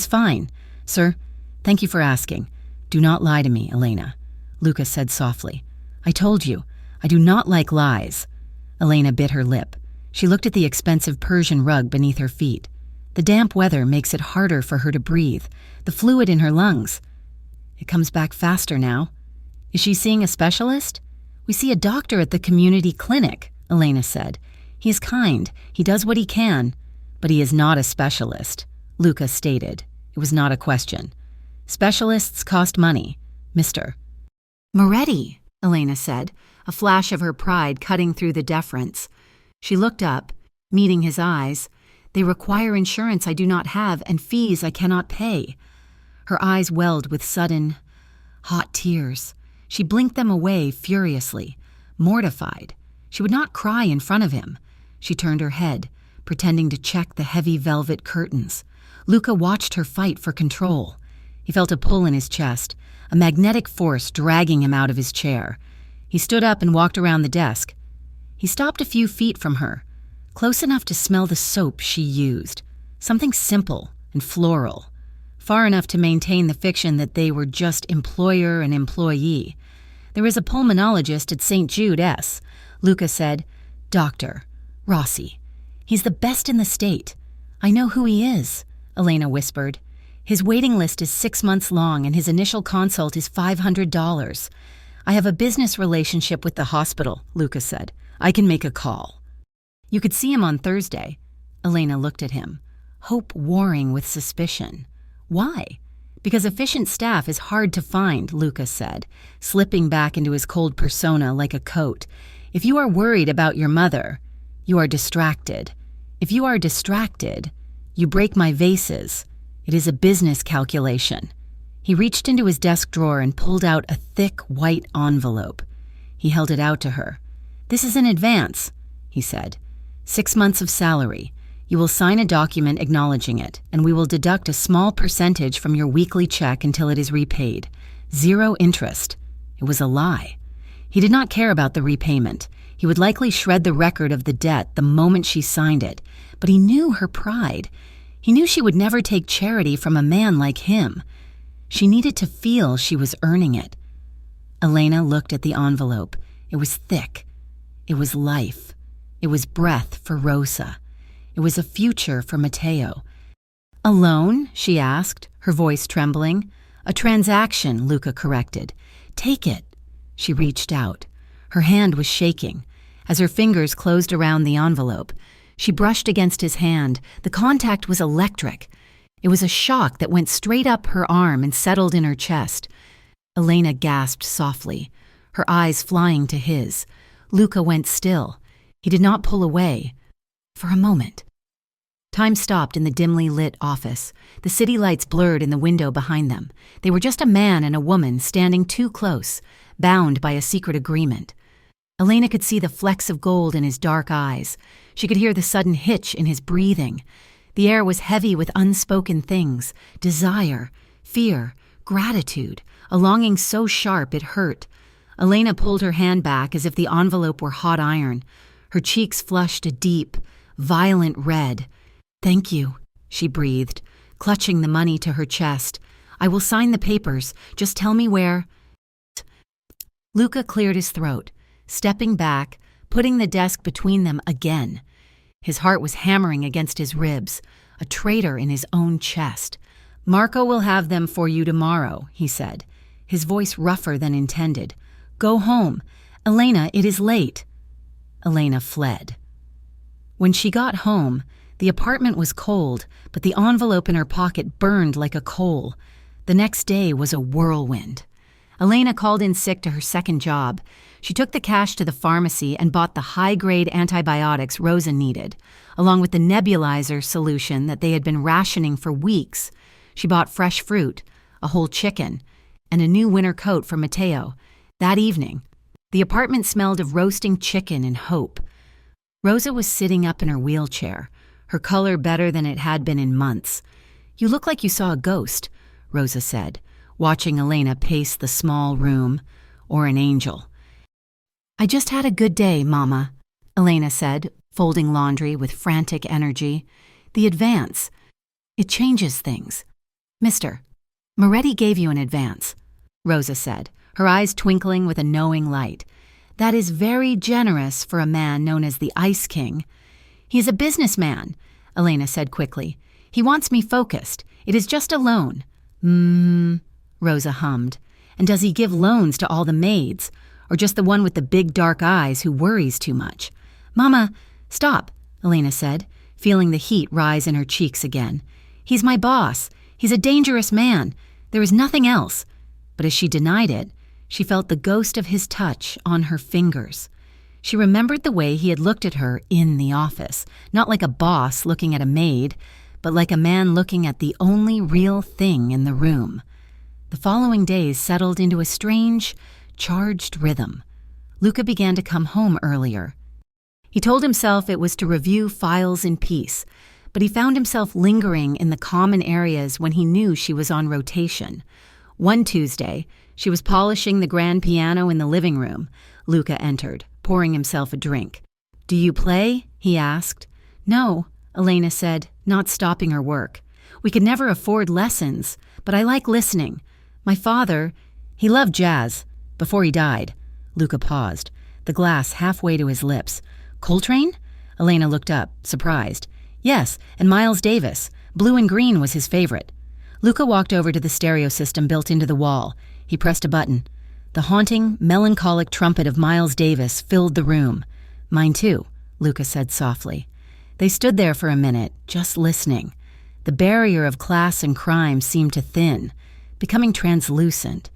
fine, sir. Thank you for asking. Do not lie to me, Elena," Luca said softly. "I told you, I do not like lies." Elena bit her lip. She looked at the expensive Persian rug beneath her feet. The damp weather makes it harder for her to breathe, the fluid in her lungs. "It comes back faster now." "Is she seeing a specialist?" "We see a doctor at the community clinic," Elena said. "He is kind. He does what he can. But he is not a specialist," Luca stated. It was not a question. "Specialists cost money, Mr. "Moretti," Elena said, a flash of her pride cutting through the deference. She looked up, meeting his eyes. "They require insurance I do not have and fees I cannot pay." Her eyes welled with sudden, hot tears. She blinked them away furiously, mortified. She would not cry in front of him. She turned her head, pretending to check the heavy velvet curtains. Luca watched her fight for control. He felt a pull in his chest, a magnetic force dragging him out of his chair. He stood up and walked around the desk. He stopped a few feet from her, close enough to smell the soap she used, something simple and floral, far enough to maintain the fiction that they were just employer and employee. "There is a pulmonologist at St. Jude S," Luca said. "Dr. Rossi. He's the best in the state." "I know who he is," Elena whispered. "His waiting list is 6 months long and his initial consult is $500. "I have a business relationship with the hospital," Luca said. "I can make a call." "You could see him on Thursday." Elena looked at him, hope warring with suspicion. "Why?" "Because efficient staff is hard to find," Luca said, slipping back into his cold persona like a coat. "If you are worried about your mother, you are distracted. If you are distracted, you break my vases. It is a business calculation." He reached into his desk drawer and pulled out a thick white envelope. He held it out to her. "This is in advance," he said. 6 months of salary. You will sign a document acknowledging it, and we will deduct a small percentage from your weekly check until it is repaid. 0 interest. It was a lie. He did not care about the repayment. He would likely shred the record of the debt the moment she signed it, but he knew her pride. He knew she would never take charity from a man like him. She needed to feel she was earning it. Elena looked at the envelope. It was thick. It was life. It was breath for Rosa. It was a future for Matteo. "A loan?" she asked, her voice trembling. "A transaction," Luca corrected. "Take it." She reached out. Her hand was shaking. As her fingers closed around the envelope, she brushed against his hand. The contact was electric. It was a shock that went straight up her arm and settled in her chest. Elena gasped softly, her eyes flying to his. Luca went still. He did not pull away. For a moment. Time stopped in the dimly lit office. The city lights blurred in the window behind them. They were just a man and a woman standing too close, bound by a secret agreement. Elena could see the flecks of gold in his dark eyes. She could hear the sudden hitch in his breathing. The air was heavy with unspoken things, desire, fear, gratitude, a longing so sharp it hurt. Elena pulled her hand back as if the envelope were hot iron. Her cheeks flushed a deep, violent red. "Thank you," she breathed, clutching the money to her chest. "I will sign the papers. Just tell me where." Luca cleared his throat, stepping back, putting the desk between them again. His heart was hammering against his ribs, a traitor in his own chest. "Marco will have them for you tomorrow," he said, his voice rougher than intended. "Go home. Elena, it is late." Elena fled. When she got home, the apartment was cold, but the envelope in her pocket burned like a coal. The next day was a whirlwind. Elena called in sick to her second job. She took the cash to the pharmacy and bought the high-grade antibiotics Rosa needed, along with the nebulizer solution that they had been rationing for weeks. She bought fresh fruit, a whole chicken, and a new winter coat for Matteo. That evening, the apartment smelled of roasting chicken and hope. Rosa was sitting up in her wheelchair, her color better than it had been in months. "You look like you saw a ghost," Rosa said, watching Elena pace the small room, or an angel. "I just had a good day, Mama," Elena said, folding laundry with frantic energy. "The advance. It changes things." "Mister, Moretti gave you an advance," Rosa said, her eyes twinkling with a knowing light. "That is very generous for a man known as the Ice King." "He is a businessman," Elena said quickly. "He wants me focused. It is just a loan." Rosa hummed. "And does he give loans to all the maids? Or just the one with the big dark eyes who worries too much?" "Mama, stop," Elena said, feeling the heat rise in her cheeks again. "He's my boss. He's a dangerous man. There is nothing else." But as she denied it, she felt the ghost of his touch on her fingers. She remembered the way he had looked at her in the office, not like a boss looking at a maid, but like a man looking at the only real thing in the room. The following days settled into a strange, charged rhythm. Luca began to come home earlier. He told himself it was to review files in peace, but he found himself lingering in the common areas when he knew she was on rotation. One Tuesday, she was polishing the grand piano in the living room. Luca entered, pouring himself a drink. "Do you play?" he asked. "No," Elena said, not stopping her work. "We could never afford lessons, but I like listening. My father, he loved jazz. Before he died." Luca paused, the glass halfway to his lips. "Coltrane?" Elena looked up, surprised. "Yes, and Miles Davis. Blue and Green was his favorite." Luca walked over to the stereo system built into the wall. He pressed a button. The haunting, melancholic trumpet of Miles Davis filled the room. "Mine too," Luca said softly. They stood there for a minute, just listening. The barrier of class and crime seemed to thin, becoming translucent.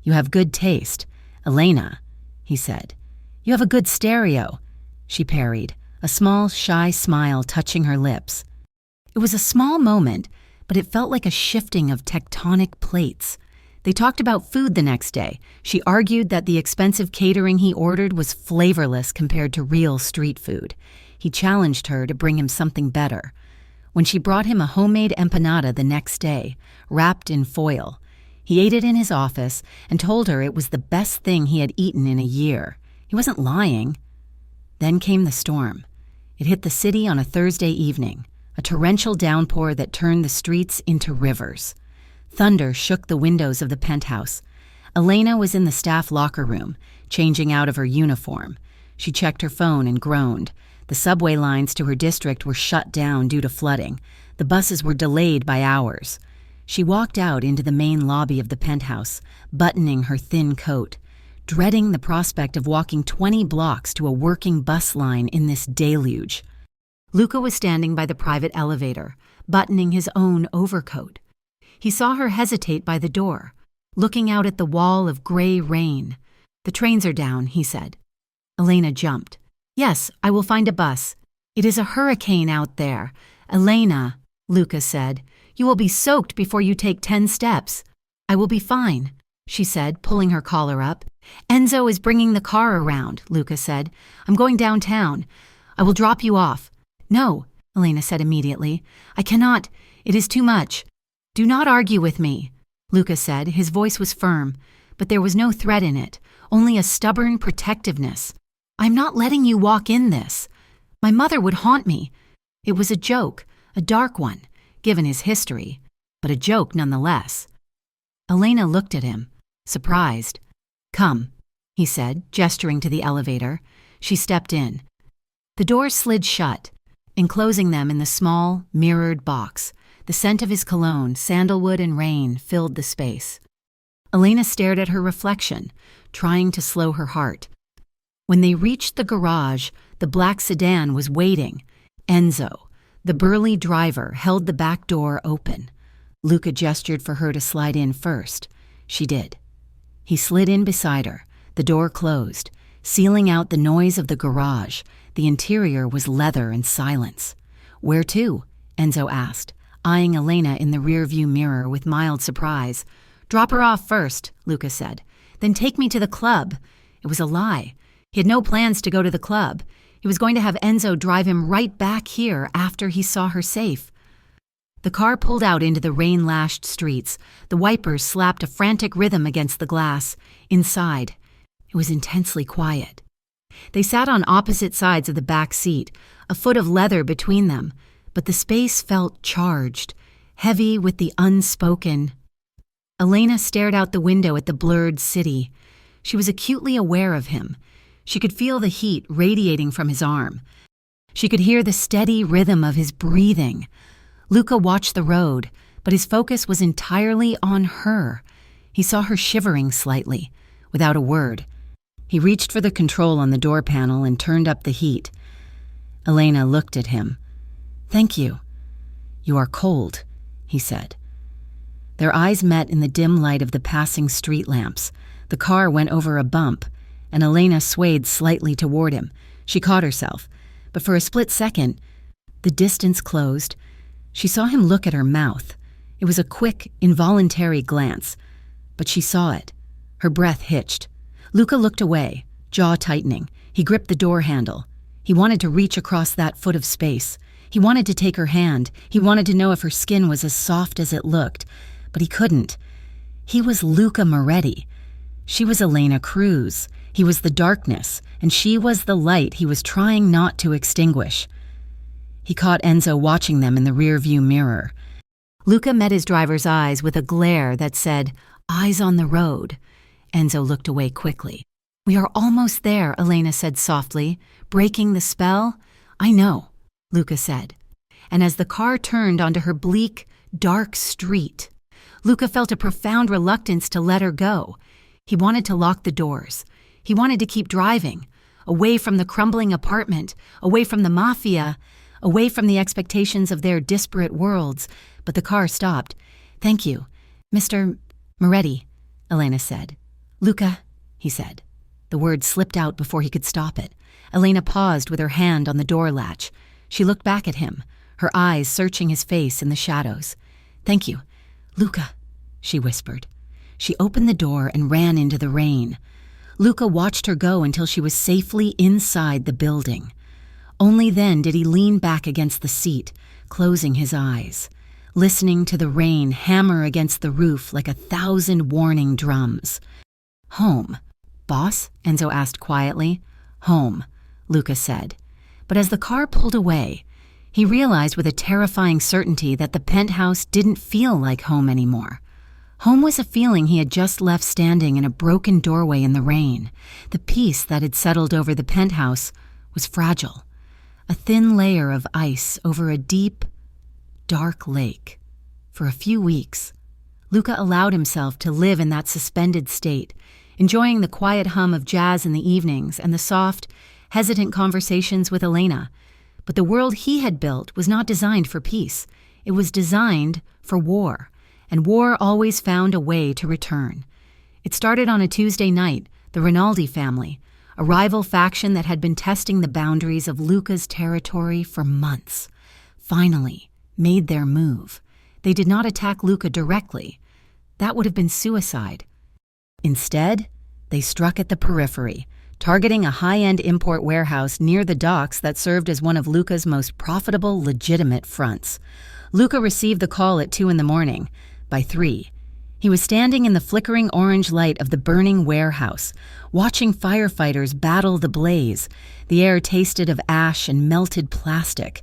"You have good taste. Elena," he said. "You have a good stereo," she parried, a small, shy smile touching her lips. It was a small moment, but it felt like a shifting of tectonic plates. They talked about food the next day. She argued that the expensive catering he ordered was flavorless compared to real street food. He challenged her to bring him something better. when she brought him a homemade empanada the next day, wrapped in foil. He ate it in his office and told her it was the best thing he had eaten in a year. He wasn't lying. Then came the storm. It hit the city on a Thursday evening, a torrential downpour that turned the streets into rivers. Thunder shook the windows of the penthouse. Elena was in the staff locker room, changing out of her uniform. She checked her phone and groaned. The subway lines to her district were shut down due to flooding. The buses were delayed by hours. She walked out into the main lobby of the penthouse, buttoning her thin coat, dreading the prospect of walking 20 blocks to a working bus line in this deluge. Luca was standing by the private elevator, buttoning his own overcoat. He saw her hesitate by the door, looking out at the wall of gray rain. "The trains are down," he said. Elena jumped. "Yes, I will find a bus. It is a hurricane out there." "Elena," Luca said, "you will be soaked before you take 10 steps." "I will be fine," she said, pulling her collar up. "Enzo is bringing the car around," Luca said. "I'm going downtown. I will drop you off." "No," Elena said immediately. "I cannot. It is too much." "Do not argue with me," Luca said. His voice was firm, but there was no threat in it, only a stubborn protectiveness. "I'm not letting you walk in this. My mother would haunt me." It was a joke, a dark one, given his history, but a joke nonetheless. Elena looked at him, surprised. "Come," he said, gesturing to the elevator. She stepped in. The doors slid shut, enclosing them in the small, mirrored box. The scent of his cologne, sandalwood and rain, filled the space. Elena stared at her reflection, trying to slow her heart. When they reached the garage, the black sedan was waiting. Enzo, the burly driver, held the back door open. Luca gestured for her to slide in first. She did. He slid in beside her. The door closed, sealing out the noise of the garage. The interior was leather and silence. "Where to?" Enzo asked, eyeing Elena in the rearview mirror with mild surprise. "Drop her off first," Luca said. "Then take me to the club." It was a lie. He had no plans to go to the club. He was going to have Enzo drive him right back here after he saw her safe. The car pulled out into the rain-lashed streets. The wipers slapped a frantic rhythm against the glass. Inside, it was intensely quiet. They sat on opposite sides of the back seat, a foot of leather between them, but the space felt charged, heavy with the unspoken. Elena stared out the window at the blurred city. She was acutely aware of him. She could feel the heat radiating from his arm. She could hear the steady rhythm of his breathing. Luca watched the road, but his focus was entirely on her. He saw her shivering slightly, without a word. He reached for the control on the door panel and turned up the heat. Elena looked at him. "Thank you." "You are cold," he said. Their eyes met in the dim light of the passing street lamps. The car went over a bump, and Elena swayed slightly toward him. She caught herself, but for a split second, the distance closed. She saw him look at her mouth. It was a quick, involuntary glance, but she saw it. Her breath hitched. Luca looked away, jaw tightening. He gripped the door handle. He wanted to reach across that foot of space. He wanted to take her hand. He wanted to know if her skin was as soft as it looked, but he couldn't. He was Luca Moretti. She was Elena Cruz. He was the darkness, and she was the light he was trying not to extinguish. He caught Enzo watching them in the rearview mirror. Luca met his driver's eyes with a glare that said, "Eyes on the road." Enzo looked away quickly. "We are almost there," Elena said softly, breaking the spell. "I know," Luca said. And as the car turned onto her bleak, dark street, Luca felt a profound reluctance to let her go. He wanted to lock the doors. He wanted to keep driving, away from the crumbling apartment, away from the mafia, away from the expectations of their disparate worlds. But the car stopped. "Thank you, Mr. Moretti," Elena said. "Luca," he said. The word slipped out before he could stop it. Elena paused with her hand on the door latch. She looked back at him, her eyes searching his face in the shadows. "Thank you, Luca," she whispered. She opened the door and ran into the rain. Luca watched her go until she was safely inside the building. Only then did he lean back against the seat, closing his eyes, listening to the rain hammer against the roof like 1,000 warning drums. "Home, boss?" Enzo asked quietly. "Home," Luca said. But as the car pulled away, he realized with a terrifying certainty that the penthouse didn't feel like home anymore. Home was a feeling he had just left standing in a broken doorway in the rain. The peace that had settled over the penthouse was fragile, a thin layer of ice over a deep, dark lake. For a few weeks, Luca allowed himself to live in that suspended state, enjoying the quiet hum of jazz in the evenings and the soft, hesitant conversations with Elena. But the world he had built was not designed for peace. It was designed for war, and war always found a way to return. It started on a Tuesday night, the Rinaldi family, a rival faction that had been testing the boundaries of Luca's territory for months, finally made their move. They did not attack Luca directly. That would have been suicide. Instead, they struck at the periphery, targeting a high-end import warehouse near the docks that served as one of Luca's most profitable, legitimate fronts. Luca received the call at 2 a.m. By 3, he was standing in the flickering orange light of the burning warehouse, watching firefighters battle the blaze. The air tasted of ash and melted plastic.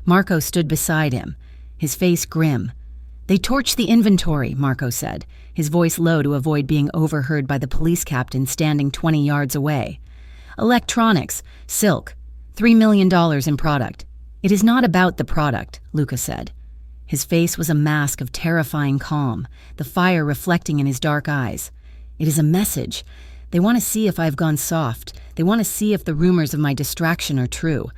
Marco stood beside him, his face grim. "They torched the inventory," Marco said, his voice low to avoid being overheard by the police captain standing 20 yards away. "Electronics, silk, $3 million in product." "It is not about the product," Luca said. His face was a mask of terrifying calm, the fire reflecting in his dark eyes. "It is a message. They want to see if I've gone soft. They want to see if the rumors of my distraction are true."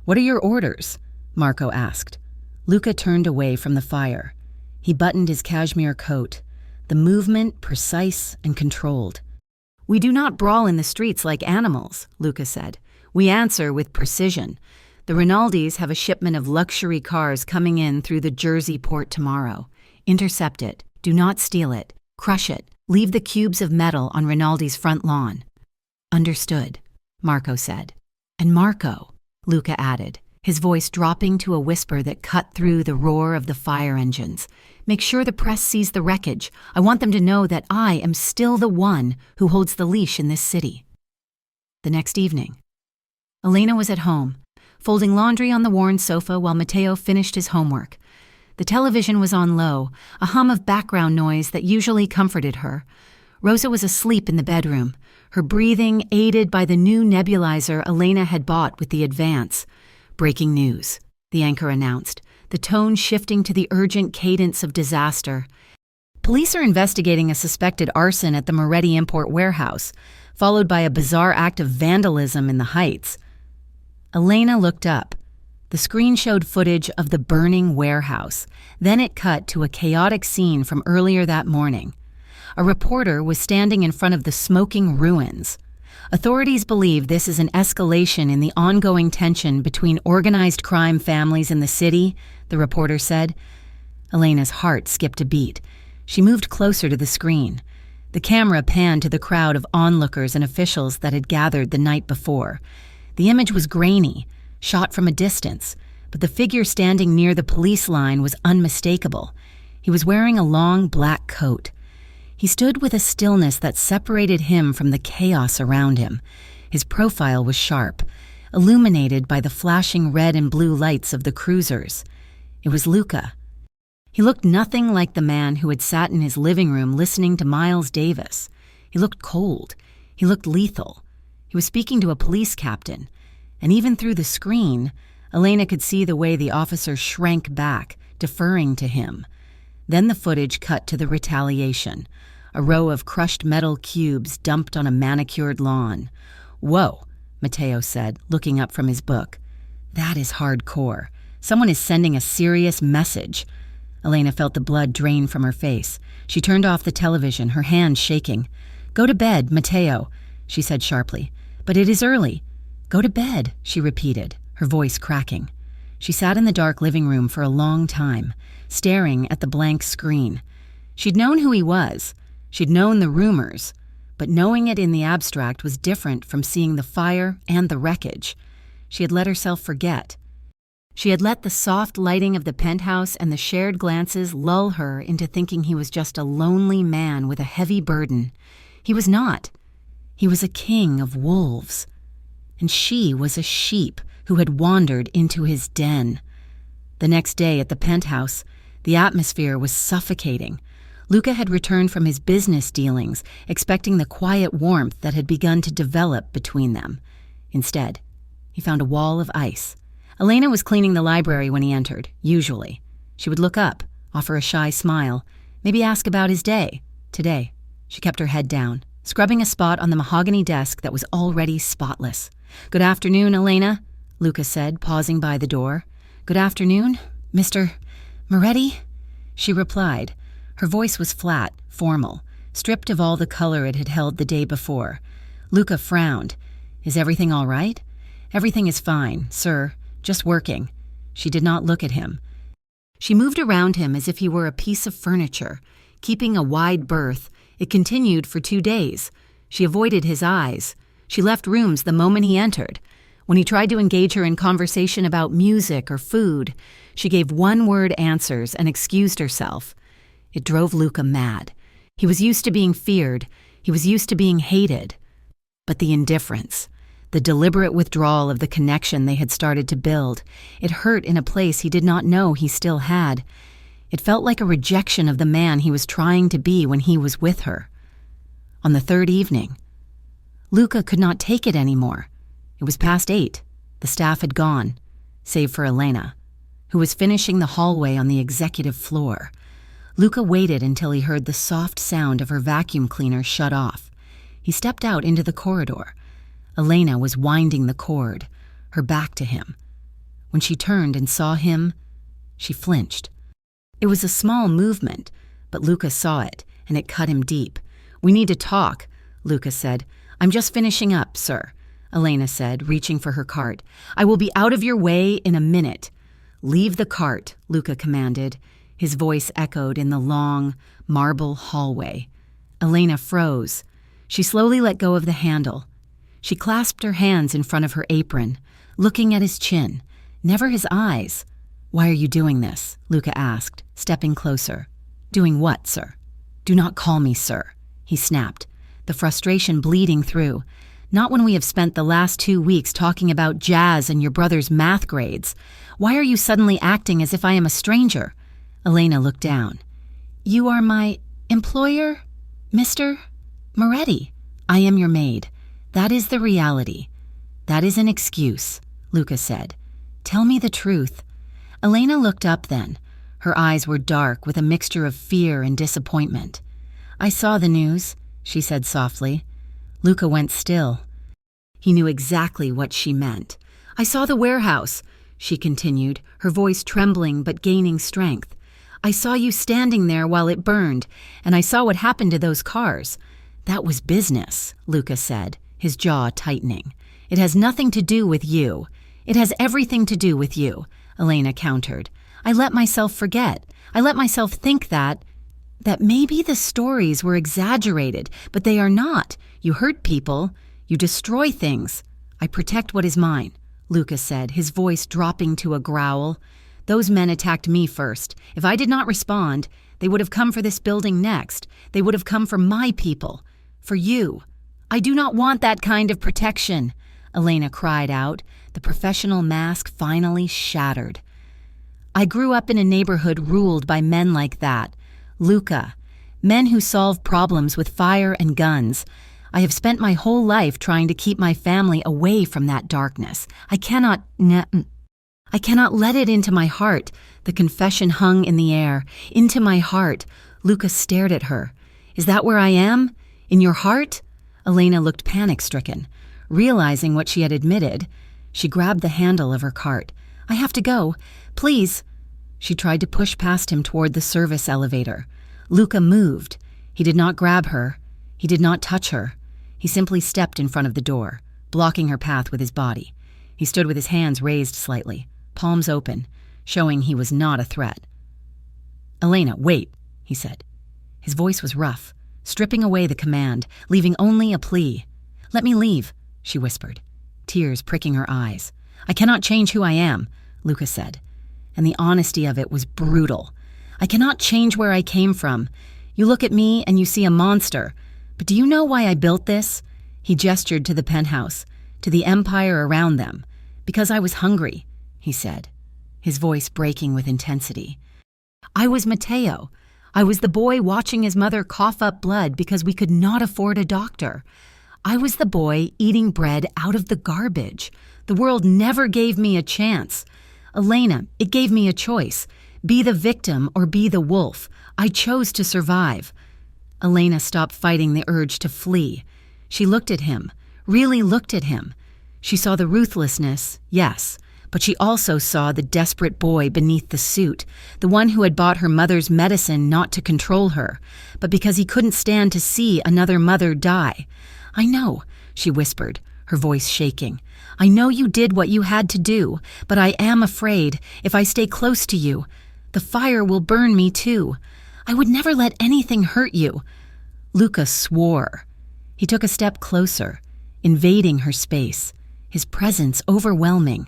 "What are your orders?" Marco asked. Luca turned away from the fire. He buttoned his cashmere coat, the movement precise and controlled. "We do not brawl in the streets like animals," Luca said. "We answer with precision. The Rinaldis have a shipment of luxury cars coming in through the Jersey port tomorrow. Intercept it. Do not steal it. Crush it. Leave the cubes of metal on Rinaldi's front lawn." "Understood," Marco said. "And Marco," Luca added, his voice dropping to a whisper that cut through the roar of the fire engines. "Make sure the press sees the wreckage. I want them to know that I am still the one who holds the leash in this city." The next evening, Elena was at home, folding laundry on the worn sofa while Matteo finished his homework. The television was on low, a hum of background noise that usually comforted her. Rosa was asleep in the bedroom, her breathing aided by the new nebulizer Elena had bought with the advance. "Breaking news," the anchor announced, the tone shifting to the urgent cadence of disaster. "Police are investigating a suspected arson at the Moretti import warehouse, followed by a bizarre act of vandalism in the Heights." Elena looked up. The screen showed footage of the burning warehouse. Then it cut to a chaotic scene from earlier that morning. A reporter was standing in front of the smoking ruins. Authorities believe this is an escalation in the ongoing tension between organized crime families in the city, the reporter said. Elena's heart skipped a beat. She moved closer to the screen. The camera panned to the crowd of onlookers and officials that had gathered the night before. The image was grainy, shot from a distance, but the figure standing near the police line was unmistakable. He was wearing a long black coat. He stood with a stillness that separated him from the chaos around him. His profile was sharp, illuminated by the flashing red and blue lights of the cruisers. It was Luca. He looked nothing like the man who had sat in his living room listening to Miles Davis. He looked cold. He looked lethal. He was speaking to a police captain, and even through the screen, Elena could see the way the officer shrank back, deferring to him. Then the footage cut to the retaliation, a row of crushed metal cubes dumped on a manicured lawn. "Whoa," Matteo said, looking up from his book. "That is hardcore. Someone is sending a serious message." Elena felt the blood drain from her face. She turned off the television, her hands shaking. "Go to bed, Matteo," she said sharply. "But it is early." "Go to bed," she repeated, her voice cracking. She sat in the dark living room for a long time, staring at the blank screen. She'd known who he was. She'd known the rumors, but knowing it in the abstract was different from seeing the fire and the wreckage. She had let herself forget. She had let the soft lighting of the penthouse and the shared glances lull her into thinking he was just a lonely man with a heavy burden. He was not. He was a king of wolves. And she was a sheep who had wandered into his den. The next day at the penthouse, the atmosphere was suffocating. Luca had returned from his business dealings, expecting the quiet warmth that had begun to develop between them. Instead, he found a wall of ice. Elena was cleaning the library when he entered, usually. She would look up, offer a shy smile, maybe ask about his day. Today, she kept her head down, scrubbing a spot on the mahogany desk that was already spotless. "Good afternoon, Elena," Luca said, pausing by the door. "Good afternoon, Mr. Moretti?" She replied. Her voice was flat, formal, stripped of all the color it had held the day before. Luca frowned. "Is everything all right?" "Everything is fine, sir. Just working." She did not look at him. She moved around him as if he were a piece of furniture, keeping a wide berth. It continued for 2 days. She avoided his eyes. She left rooms the moment he entered. When he tried to engage her in conversation about music or food, she gave one-word answers and excused herself. It drove Luca mad. He was used to being feared. He was used to being hated. But the indifference, the deliberate withdrawal of the connection they had started to build, it hurt in a place he did not know he still had. It felt like a rejection of the man he was trying to be when he was with her. On the 3rd evening, Luca could not take it anymore. It was past 8. The staff had gone, save for Elena, who was finishing the hallway on the executive floor. Luca waited until he heard the soft sound of her vacuum cleaner shut off. He stepped out into the corridor. Elena was winding the cord, her back to him. When she turned and saw him, she flinched. It was a small movement, but Luca saw it, and it cut him deep. "We need to talk," Luca said. "I'm just finishing up, sir," Elena said, reaching for her cart. "I will be out of your way in a minute." "Leave the cart," Luca commanded. His voice echoed in the long, marble hallway. Elena froze. She slowly let go of the handle. She clasped her hands in front of her apron, looking at his chin, never his eyes. "Why are you doing this?" Luca asked, stepping closer. "Doing what, sir?" "Do not call me sir," he snapped, the frustration bleeding through. "Not when we have spent the last 2 weeks talking about jazz and your brother's math grades. Why are you suddenly acting as if I am a stranger?" Elena looked down. "You are my employer, Mr. Moretti. I am your maid. That is the reality. That is an excuse," Luca said. "Tell me the truth." Elena looked up then. Her eyes were dark with a mixture of fear and disappointment. "I saw the news," she said softly. Luca went still. He knew exactly what she meant. "I saw the warehouse," she continued, her voice trembling but gaining strength. "I saw you standing there while it burned, and I saw what happened to those cars." "That was business," Luca said, his jaw tightening. "It has nothing to do with you." "It has everything to do with you," Elena countered. "I let myself forget. I let myself think that maybe the stories were exaggerated, but they are not. You hurt people. You destroy things. I protect what is mine," Luca said, his voice dropping to a growl. "Those men attacked me first. If I did not respond, they would have come for this building next. They would have come for my people. For you. I do not want that kind of protection," Elena cried out, the professional mask finally shattered. "I grew up in a neighborhood ruled by men like that. Luca. Men who solve problems with fire and guns. I have spent my whole life trying to keep my family away from that darkness. I cannot let it into my heart." The confession hung in the air. "Into my heart." Luca stared at her. "Is that where I am? In your heart?" Elena looked panic-stricken. Realizing what she had admitted, she grabbed the handle of her cart. "I have to go. Please." She tried to push past him toward the service elevator. Luca moved. He did not grab her. He did not touch her. He simply stepped in front of the door, blocking her path with his body. He stood with his hands raised slightly, palms open, showing he was not a threat. "Elena, wait," he said. His voice was rough, stripping away the command, leaving only a plea. "Let me leave," she whispered, tears pricking her eyes. "I cannot change who I am," Luca said, and the honesty of it was brutal. "I cannot change where I came from. You look at me and you see a monster. But do you know why I built this?" He gestured to the penthouse, to the empire around them. "Because I was hungry," he said, his voice breaking with intensity. "I was Matteo. I was the boy watching his mother cough up blood because we could not afford a doctor. I was the boy eating bread out of the garbage. The world never gave me a chance. Elena, it gave me a choice. Be the victim or be the wolf. I chose to survive." Elena stopped fighting the urge to flee. She looked at him, really looked at him. She saw the ruthlessness, yes, but she also saw the desperate boy beneath the suit, the one who had bought her mother's medicine not to control her, but because he couldn't stand to see another mother die. "I know," she whispered, her voice shaking. "I know you did what you had to do, but I am afraid, if I stay close to you, the fire will burn me too. I would never let anything hurt you." Luca swore. He took a step closer, invading her space, his presence overwhelming.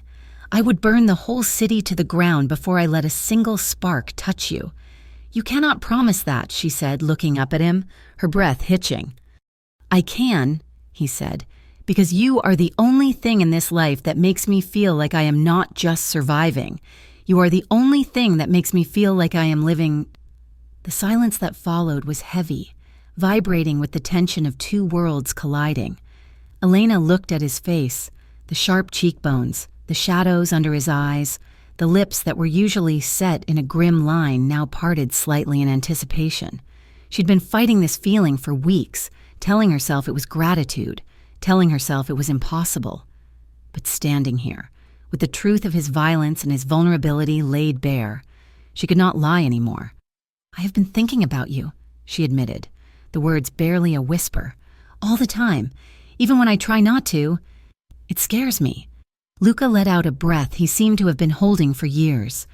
"I would burn the whole city to the ground before I let a single spark touch you." "You cannot promise that," she said, looking up at him, her breath hitching. "I can," he said, "because you are the only thing in this life that makes me feel like I am not just surviving. You are the only thing that makes me feel like I am living." The silence that followed was heavy, vibrating with the tension of two worlds colliding. Elena looked at his face, the sharp cheekbones, the shadows under his eyes, the lips that were usually set in a grim line now parted slightly in anticipation. She'd been fighting this feeling for weeks, telling herself it was gratitude, telling herself it was impossible. But standing here, with the truth of his violence and his vulnerability laid bare, she could not lie anymore. "I have been thinking about you," she admitted, the words barely a whisper. "All the time, even when I try not to. It scares me." Luca let out a breath he seemed to have been holding for years.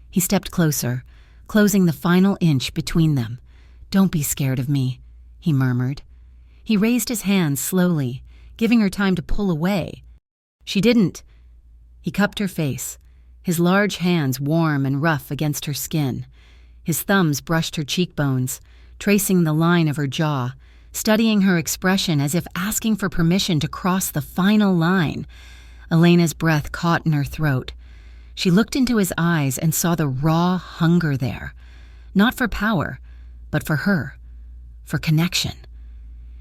He stepped closer, closing the final inch between them. "Don't be scared of me," he murmured. He raised his hands slowly, giving her time to pull away. She didn't. He cupped her face, his large hands warm and rough against her skin. His thumbs brushed her cheekbones, tracing the line of her jaw, studying her expression as if asking for permission to cross the final line. Elena's breath caught in her throat. She looked into his eyes and saw the raw hunger there, not for power, but for her, for connection.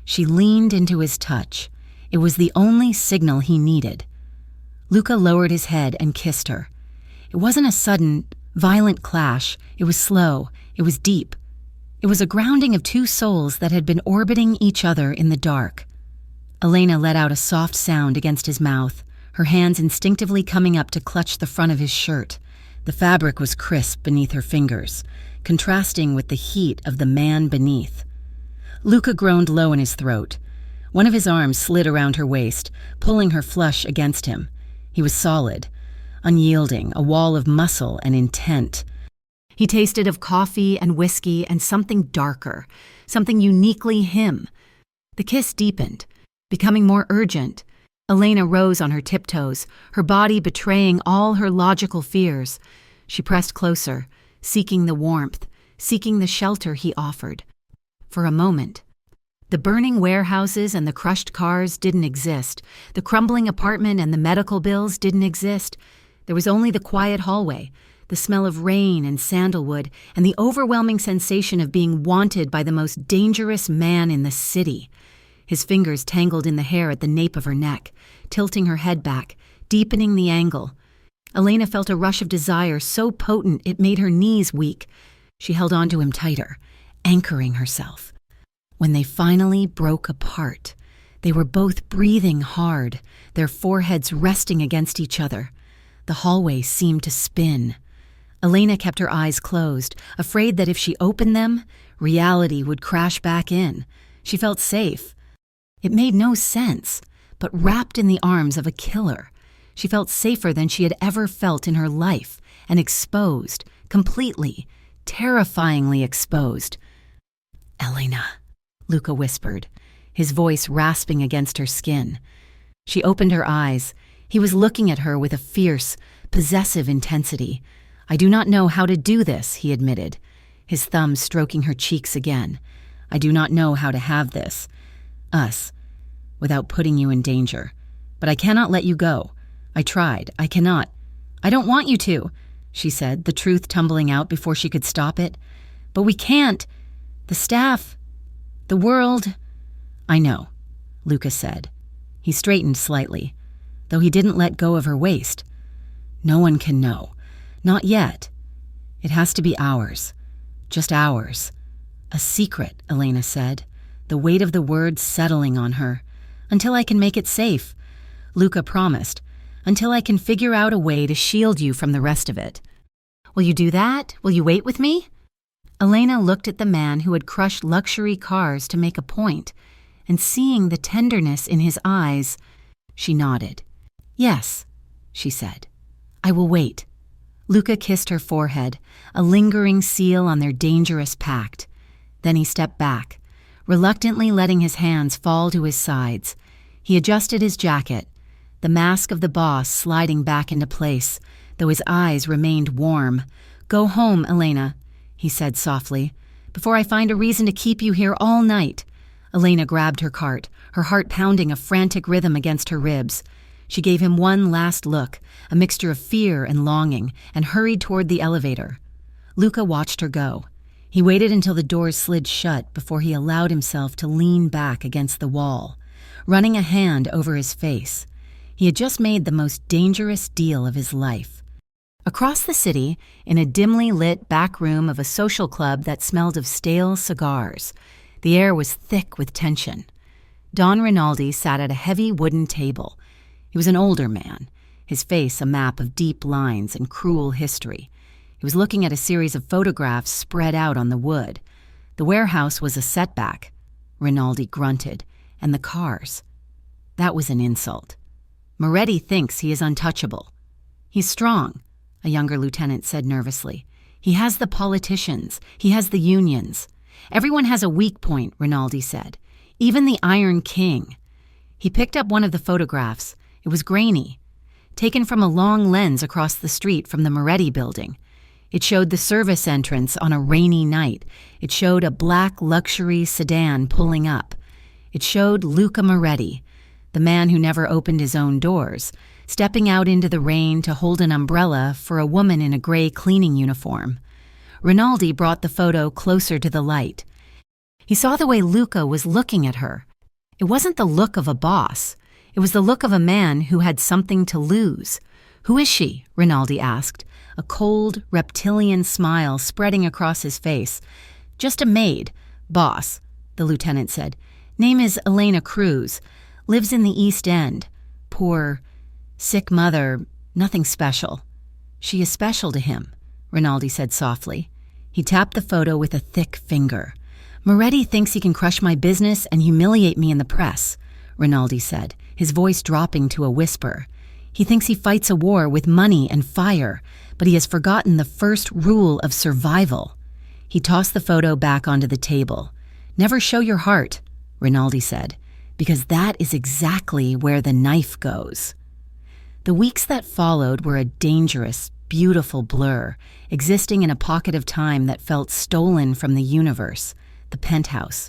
She leaned into his touch. It was the only signal he needed. Luca lowered his head and kissed her. It wasn't a sudden, violent clash. It was slow. It was deep. It was a grounding of two souls that had been orbiting each other in the dark. Elena let out a soft sound against his mouth, her hands instinctively coming up to clutch the front of his shirt. The fabric was crisp beneath her fingers, contrasting with the heat of the man beneath. Luca groaned low in his throat. One of his arms slid around her waist, pulling her flush against him. He was solid, unyielding, a wall of muscle and intent. He tasted of coffee and whiskey and something darker, something uniquely him. The kiss deepened, becoming more urgent. Elena rose on her tiptoes, her body betraying all her logical fears. She pressed closer, seeking the warmth, seeking the shelter he offered. For a moment, the burning warehouses and the crushed cars didn't exist. The crumbling apartment and the medical bills didn't exist. There was only the quiet hallway, the smell of rain and sandalwood, and the overwhelming sensation of being wanted by the most dangerous man in the city. His fingers tangled in the hair at the nape of her neck, tilting her head back, deepening the angle. Elena felt a rush of desire so potent it made her knees weak. She held onto him tighter, anchoring herself. When they finally broke apart, they were both breathing hard, their foreheads resting against each other. The hallway seemed to spin. Elena kept her eyes closed, afraid that if she opened them, reality would crash back in. She felt safe. It made no sense, but wrapped in the arms of a killer, she felt safer than she had ever felt in her life, and exposed, completely, terrifyingly exposed. "Elena," Luca whispered, his voice rasping against her skin. She opened her eyes. He was looking at her with a fierce, possessive intensity. "I do not know how to do this," he admitted, his thumb stroking her cheeks again. "I do not know how to have this. Us. Without putting you in danger. But I cannot let you go. I tried. I cannot. I don't want you to," she said, the truth tumbling out before she could stop it. "But we can't. The staff. The world." "I know," Lucas said. He straightened slightly, though he didn't let go of her waist. "No one can know. Not yet. It has to be ours. Just ours." "A secret," Elena said, the weight of the words settling on her. "Until I can make it safe," Luca promised. "Until I can figure out a way to shield you from the rest of it." "Will you do that? Will you wait with me?" Elena looked at the man who had crushed luxury cars to make a point, and seeing the tenderness in his eyes, she nodded. "Yes," she said. "I will wait." Luca kissed her forehead, a lingering seal on their dangerous pact. Then he stepped back, reluctantly letting his hands fall to his sides. He adjusted his jacket, the mask of the boss sliding back into place, though his eyes remained warm. "Go home, Elena," he said softly, "before I find a reason to keep you here all night." Elena grabbed her cart, her heart pounding a frantic rhythm against her ribs. She gave him one last look, a mixture of fear and longing, and hurried toward the elevator. Luca watched her go. He waited until the doors slid shut before he allowed himself to lean back against the wall, running a hand over his face. He had just made the most dangerous deal of his life. Across the city, in a dimly lit back room of a social club that smelled of stale cigars, the air was thick with tension. Don Rinaldi sat at a heavy wooden table. He was an older man, his face a map of deep lines and cruel history. He was looking at a series of photographs spread out on the wood. The warehouse was a setback, Rinaldi grunted, and the cars. That was an insult. "Moretti thinks he is untouchable." "He's strong," a younger lieutenant said nervously. "He has the politicians. He has the unions. Everyone has a weak point," Rinaldi said. "Even the Iron King." He picked up one of the photographs. It was grainy, taken from a long lens across the street from the Moretti building. It showed the service entrance on a rainy night. It showed a black luxury sedan pulling up. It showed Luca Moretti, the man who never opened his own doors, stepping out into the rain to hold an umbrella for a woman in a gray cleaning uniform. Rinaldi brought the photo closer to the light. He saw the way Luca was looking at her. It wasn't the look of a boss. It was the look of a man who had something to lose. "Who is she?" Rinaldi asked, a cold, reptilian smile spreading across his face. "Just a maid, boss," the lieutenant said. "Name is Elena Cruz. Lives in the East End. Poor, sick mother, nothing special." "She is special to him," Rinaldi said softly. He tapped the photo with a thick finger. "Moretti thinks he can crush my business and humiliate me in the press," Rinaldi said, his voice dropping to a whisper. "He thinks he fights a war with money and fire, but he has forgotten the first rule of survival." He tossed the photo back onto the table. "Never show your heart," Rinaldi said, "because that is exactly where the knife goes." The weeks that followed were a dangerous, beautiful blur, existing in a pocket of time that felt stolen from the universe, the penthouse.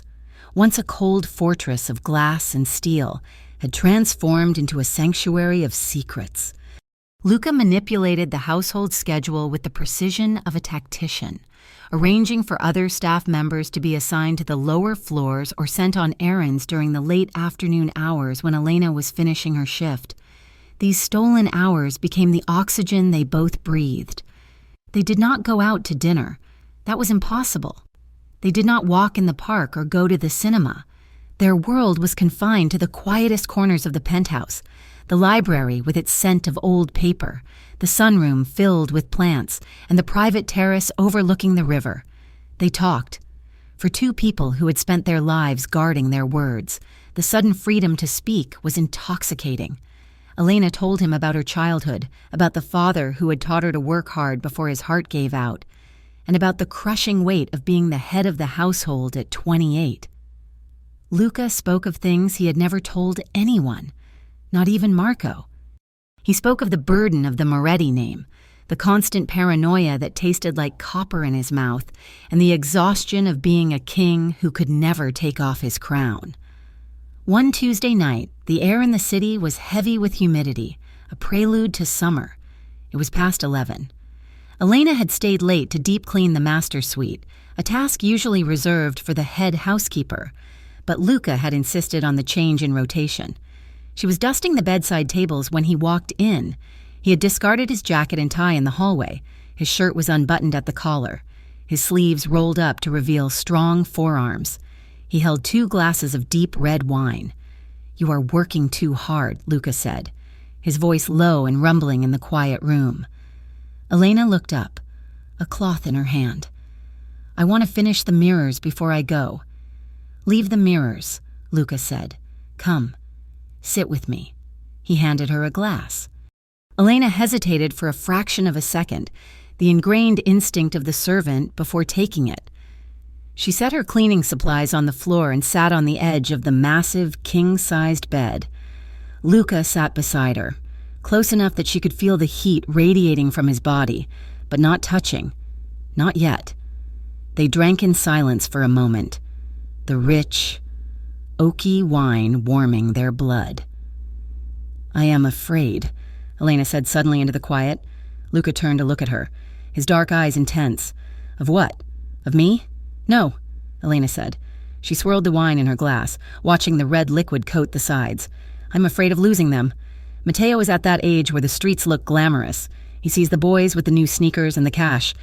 Once a cold fortress of glass and steel, had transformed into a sanctuary of secrets. Luca manipulated the household schedule with the precision of a tactician, arranging for other staff members to be assigned to the lower floors or sent on errands during the late afternoon hours when Elena was finishing her shift. These stolen hours became the oxygen they both breathed. They did not go out to dinner. That was impossible. They did not walk in the park or go to the cinema. Their world was confined to the quietest corners of the penthouse, the library with its scent of old paper, the sunroom filled with plants, and the private terrace overlooking the river. They talked. For two people who had spent their lives guarding their words, the sudden freedom to speak was intoxicating. Elena told him about her childhood, about the father who had taught her to work hard before his heart gave out, and about the crushing weight of being the head of the household at 28. Luca spoke of things he had never told anyone, not even Marco. He spoke of the burden of the Moretti name, the constant paranoia that tasted like copper in his mouth, and the exhaustion of being a king who could never take off his crown. One Tuesday night, the air in the city was heavy with humidity, a prelude to summer. It was past 11. Elena had stayed late to deep clean the master suite, a task usually reserved for the head housekeeper, but Luca had insisted on the change in rotation. She was dusting the bedside tables when he walked in. He had discarded his jacket and tie in the hallway. His shirt was unbuttoned at the collar, his sleeves rolled up to reveal strong forearms. He held 2 glasses of deep red wine. "You are working too hard," Luca said, his voice low and rumbling in the quiet room. Elena looked up, a cloth in her hand. "I want to finish the mirrors before I go." "Leave the mirrors," Luca said. "Come, sit with me." He handed her a glass. Elena hesitated for a fraction of a second, the ingrained instinct of the servant, before taking it. She set her cleaning supplies on the floor and sat on the edge of the massive, king-sized bed. Luca sat beside her, close enough that she could feel the heat radiating from his body, but not touching. Not yet. They drank in silence for a moment, the rich, oaky wine warming their blood. "I am afraid," Elena said suddenly into the quiet. Luca turned to look at her, his dark eyes intense. "Of what? Of me?" "No," Elena said. She swirled the wine in her glass, watching the red liquid coat the sides. "I'm afraid of losing them. Matteo is at that age where the streets look glamorous. He sees the boys with the new sneakers and the cash,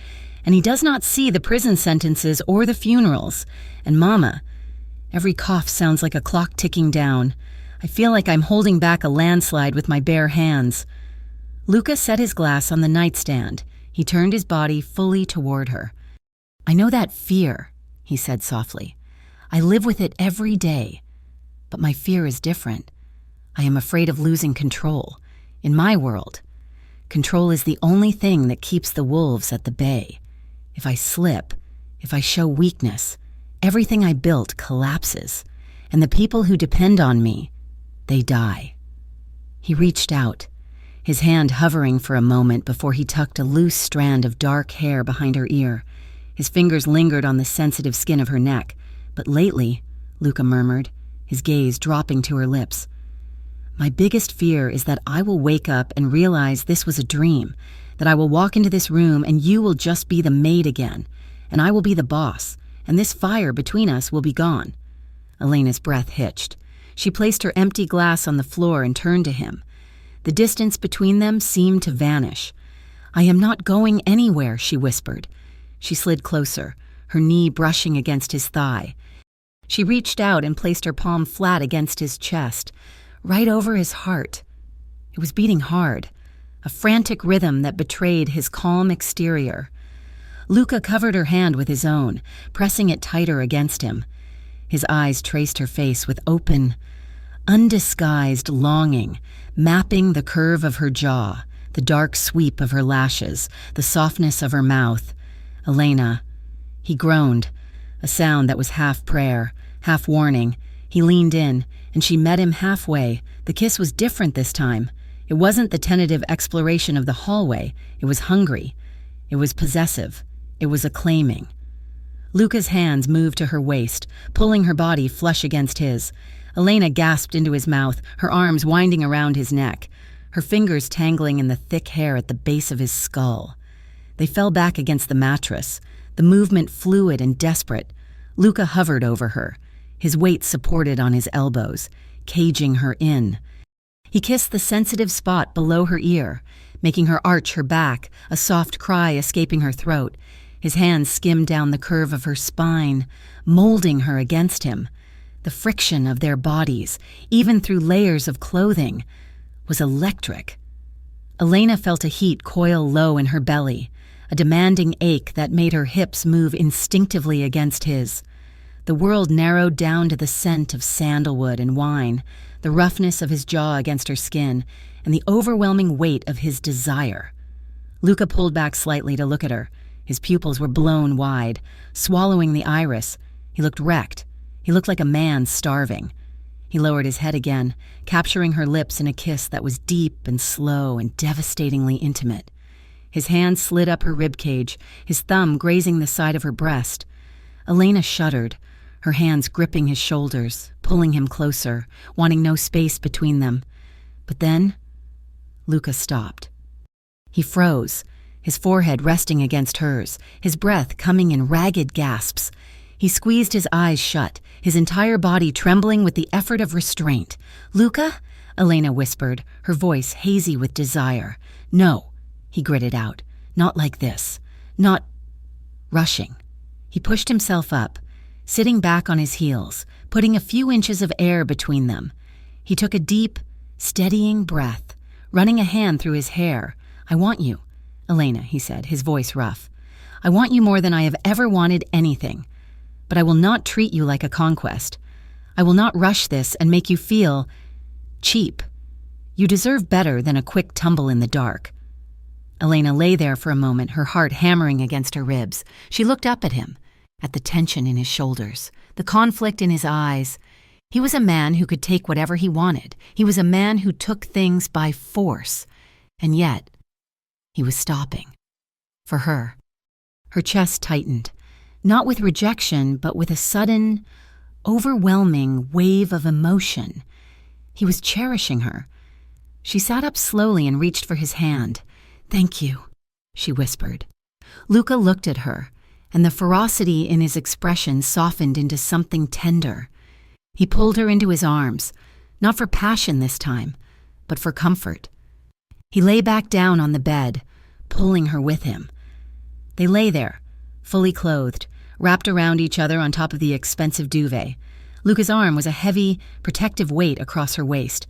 and he does not see the prison sentences or the funerals. And Mama, every cough sounds like a clock ticking down. I feel like I'm holding back a landslide with my bare hands." Luca set his glass on the nightstand. He turned his body fully toward her. "I know that fear," he said softly. "I live with it every day. But my fear is different. I am afraid of losing control. In my world, control is the only thing that keeps the wolves at the bay. If I slip, if I show weakness, everything I built collapses, and the people who depend on me, they die." He reached out, his hand hovering for a moment before he tucked a loose strand of dark hair behind her ear. His fingers lingered on the sensitive skin of her neck. "But lately," Luca murmured, his gaze dropping to her lips, "my biggest fear is that I will wake up and realize this was a dream, that I will walk into this room and you will just be the maid again, and I will be the boss, and this fire between us will be gone." Elena's breath hitched. She placed her empty glass on the floor and turned to him. The distance between them seemed to vanish. "I am not going anywhere," she whispered. She slid closer, her knee brushing against his thigh. She reached out and placed her palm flat against his chest, right over his heart. It was beating hard, a frantic rhythm that betrayed his calm exterior. Luca covered her hand with his own, pressing it tighter against him. His eyes traced her face with open, undisguised longing, mapping the curve of her jaw, the dark sweep of her lashes, the softness of her mouth. "Elena," he groaned, a sound that was half prayer, half warning. He leaned in, and she met him halfway. The kiss was different this time. It wasn't the tentative exploration of the hallway. It was hungry. It was possessive. It was acclaiming. Luca's hands moved to her waist, pulling her body flush against his. Elena gasped into his mouth, her arms winding around his neck, her fingers tangling in the thick hair at the base of his skull. They fell back against the mattress, the movement fluid and desperate. Luca hovered over her, his weight supported on his elbows, caging her in. He kissed the sensitive spot below her ear, making her arch her back, a soft cry escaping her throat. His hands skimmed down the curve of her spine, molding her against him. The friction of their bodies, even through layers of clothing, was electric. Elena felt a heat coil low in her belly, a demanding ache that made her hips move instinctively against his. The world narrowed down to the scent of sandalwood and wine, the roughness of his jaw against her skin, and the overwhelming weight of his desire. Luca pulled back slightly to look at her. His pupils were blown wide, swallowing the iris. He looked wrecked. He looked like a man starving. He lowered his head again, capturing her lips in a kiss that was deep and slow and devastatingly intimate. His hand slid up her ribcage, his thumb grazing the side of her breast. Elena shuddered, her hands gripping his shoulders, pulling him closer, wanting no space between them. But then, Luca stopped. He froze, his forehead resting against hers, his breath coming in ragged gasps. He squeezed his eyes shut, his entire body trembling with the effort of restraint. "Luca?" Elena whispered, her voice hazy with desire. "No," he gritted out. "Not like this. Not..." Rushing. He pushed himself up, sitting back on his heels, putting a few inches of air between them. He took a deep, steadying breath, running a hand through his hair. "I want you, Elena," he said, his voice rough. "I want you more than I have ever wanted anything. But I will not treat you like a conquest. I will not rush this and make you feel cheap. You deserve better than a quick tumble in the dark." Elena lay there for a moment, her heart hammering against her ribs. She looked up at him, at the tension in his shoulders, the conflict in his eyes. He was a man who could take whatever he wanted. He was a man who took things by force. And yet, he was stopping. For her. Her chest tightened. Not with rejection, but with a sudden, overwhelming wave of emotion. He was cherishing her. She sat up slowly and reached for his hand. "Thank you," she whispered. Luca looked at her, and the ferocity in his expression softened into something tender. He pulled her into his arms, not for passion this time, but for comfort. He lay back down on the bed, pulling her with him. They lay there, fully clothed, wrapped around each other on top of the expensive duvet. Luca's arm was a heavy, protective weight across her waist.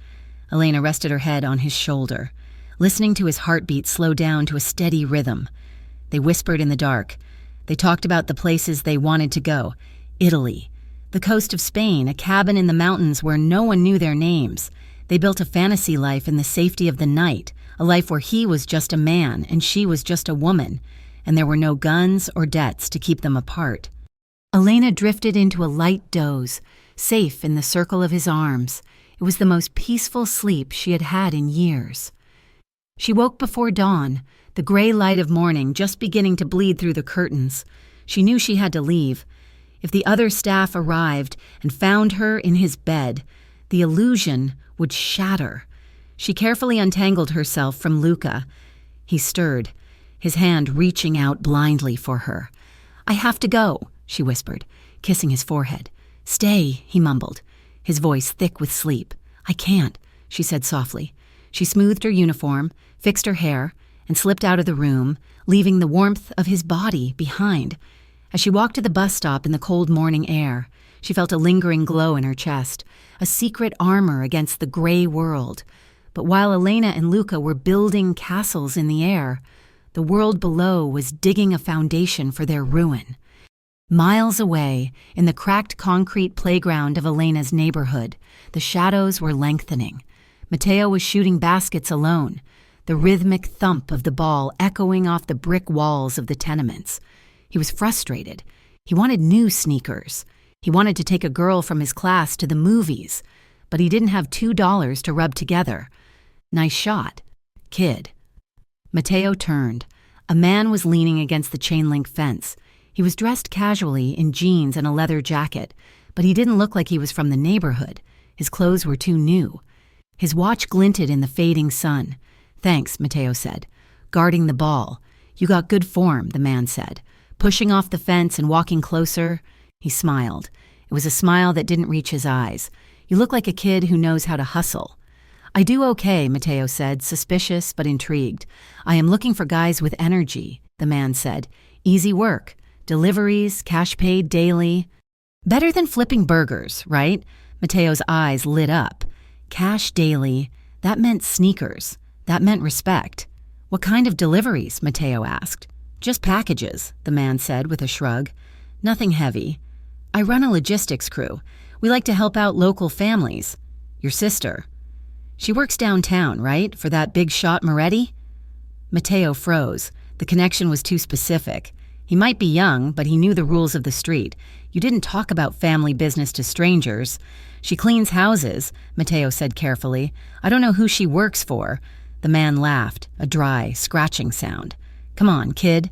Elena rested her head on his shoulder, listening to his heartbeat slow down to a steady rhythm. They whispered in the dark. They talked about the places they wanted to go. Italy, the coast of Spain, a cabin in the mountains where no one knew their names. They built a fantasy life in the safety of the night, a life where he was just a man and she was just a woman, and there were no guns or debts to keep them apart. Elena drifted into a light doze, safe in the circle of his arms. It was the most peaceful sleep she had had in years. She woke before dawn, the gray light of morning just beginning to bleed through the curtains. She knew she had to leave. If the other staff arrived and found her in his bed, the illusion would shatter. She carefully untangled herself from Luca. He stirred, his hand reaching out blindly for her. "I have to go," she whispered, kissing his forehead. "Stay," he mumbled, his voice thick with sleep. "I can't," she said softly. She smoothed her uniform, fixed her hair, and slipped out of the room, leaving the warmth of his body behind. As she walked to the bus stop in the cold morning air, she felt a lingering glow in her chest, a secret armor against the gray world. But while Elena and Luca were building castles in the air, the world below was digging a foundation for their ruin. Miles away, in the cracked concrete playground of Elena's neighborhood, the shadows were lengthening. Matteo was shooting baskets alone, the rhythmic thump of the ball echoing off the brick walls of the tenements. He was frustrated. He wanted new sneakers. He wanted to take a girl from his class to the movies, but he didn't have $2 to rub together. Nice shot, kid. Matteo turned. A man was leaning against the chain-link fence. He was dressed casually in jeans and a leather jacket, but he didn't look like he was from the neighborhood. His clothes were too new. His watch glinted in the fading sun. "Thanks," Matteo said. "Guarding the ball. You got good form," the man said. Pushing off the fence and walking closer, he smiled. It was a smile that didn't reach his eyes. "You look like a kid who knows how to hustle." "I do okay," Matteo said, suspicious but intrigued. "I am looking for guys with energy," the man said. "Easy work. Deliveries, cash paid daily." "Better than flipping burgers, right?" Matteo's eyes lit up. Cash daily. That meant sneakers. That meant respect. "What kind of deliveries?" Matteo asked. "Just packages," the man said with a shrug. "Nothing heavy. I run a logistics crew. We like to help out local families. Your sister. She works downtown, right? For that big shot Moretti?" Matteo froze. The connection was too specific. He might be young, but he knew the rules of the street. You didn't talk about family business to strangers. She cleans houses, Matteo said carefully. I don't know who she works for. The man laughed, a dry, scratching sound. Come on, kid.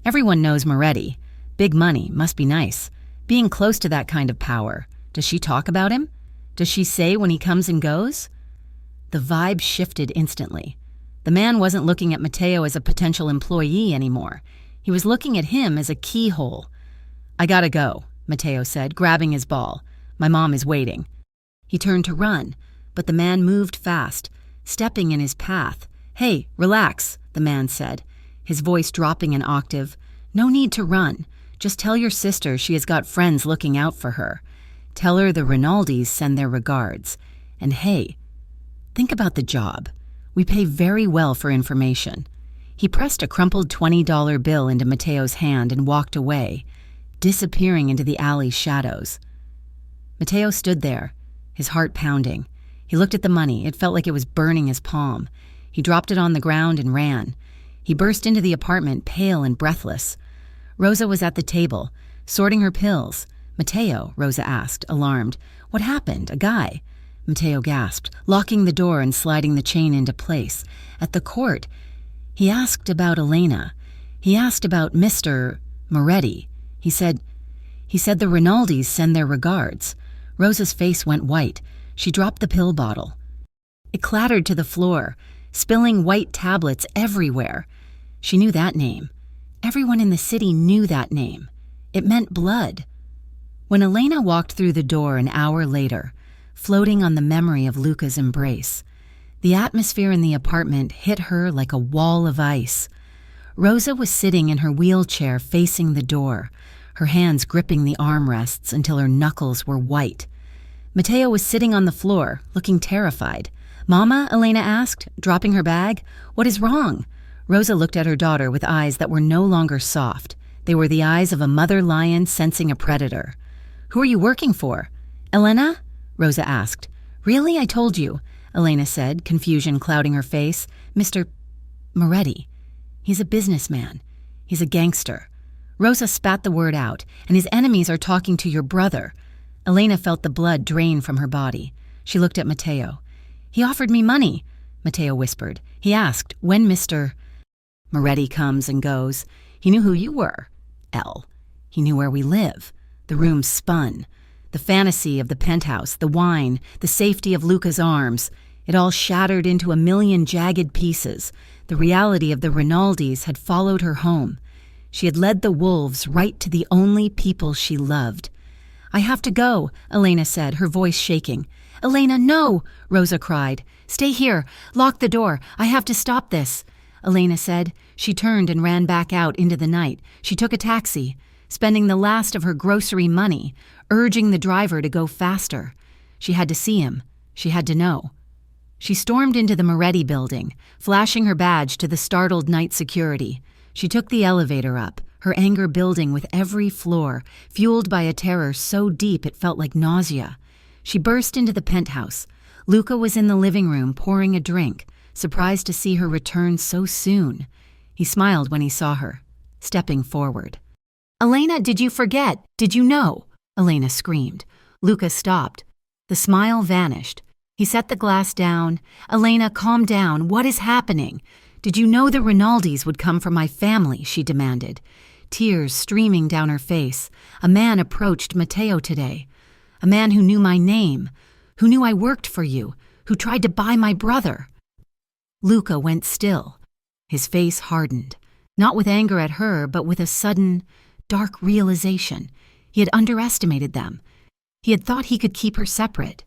Everyone knows Moretti. Big money, must be nice. Being close to that kind of power. Does she talk about him? Does she say when he comes and goes? The vibe shifted instantly. The man wasn't looking at Matteo as a potential employee anymore. He was looking at him as a keyhole. I gotta go, Matteo said, grabbing his ball. My mom is waiting. He turned to run, but the man moved fast, stepping in his path. Hey, relax, the man said, his voice dropping an octave. No need to run. Just tell your sister she has got friends looking out for her. Tell her the Rinaldis send their regards. And hey, think about the job. We pay very well for information. He pressed a crumpled $20 bill into Matteo's hand and walked away, disappearing into the alley's shadows. Matteo stood there, his heart pounding. He looked at the money. It felt like it was burning his palm. He dropped it on the ground and ran. He burst into the apartment, pale and breathless. Rosa was at the table, sorting her pills. Matteo, Rosa asked, alarmed. What happened? A guy? Matteo gasped, locking the door and sliding the chain into place. At the court, he asked about Elena. He asked about Mr. Moretti. He said the Rinaldis send their regards. Rosa's face went white. She dropped the pill bottle. It clattered to the floor, spilling white tablets everywhere. She knew that name. Everyone in the city knew that name. It meant blood. When Elena walked through the door an hour later, floating on the memory of Luca's embrace, the atmosphere in the apartment hit her like a wall of ice. Rosa was sitting in her wheelchair facing the door, her hands gripping the armrests until her knuckles were white. Matteo was sitting on the floor, looking terrified. Mama, Elena asked, dropping her bag. What is wrong? Rosa looked at her daughter with eyes that were no longer soft. They were the eyes of a mother lion sensing a predator. Who are you working for? Elena? Rosa asked. Really? I told you, Elena said, confusion clouding her face. Mr. Moretti. He's a businessman. He's a gangster. Rosa spat the word out, and his enemies are talking to your brother. Elena felt the blood drain from her body. She looked at Matteo. He offered me money, Matteo whispered. He asked, when Mr. Moretti comes and goes. He knew who you were, Elle. He knew where we live. The room spun. The fantasy of the penthouse, the wine, the safety of Luca's arms. It all shattered into a million jagged pieces. The reality of the Rinaldis had followed her home. She had led the wolves right to the only people she loved. I have to go, Elena said, her voice shaking. Elena, no, Rosa cried. Stay here. Lock the door. I have to stop this. Elena said. She turned and ran back out into the night. She took a taxi, spending the last of her grocery money, urging the driver to go faster. She had to see him. She had to know. She stormed into the Moretti building, flashing her badge to the startled night security. She took the elevator up, her anger building with every floor, fueled by a terror so deep it felt like nausea. She burst into the penthouse. Luca was in the living room pouring a drink, surprised to see her return so soon. He smiled when he saw her, stepping forward. Elena, did you forget? Did you know? Elena screamed. Luca stopped. The smile vanished. He set the glass down. Elena, calm down. What is happening? Did you know the Rinaldis would come for my family? She demanded. Tears streaming down her face. A man approached Matteo today. A man who knew my name, who knew I worked for you, who tried to buy my brother. Luca went still. His face hardened, not with anger at her, but with a sudden, dark realization. He had underestimated them. He had thought he could keep her separate.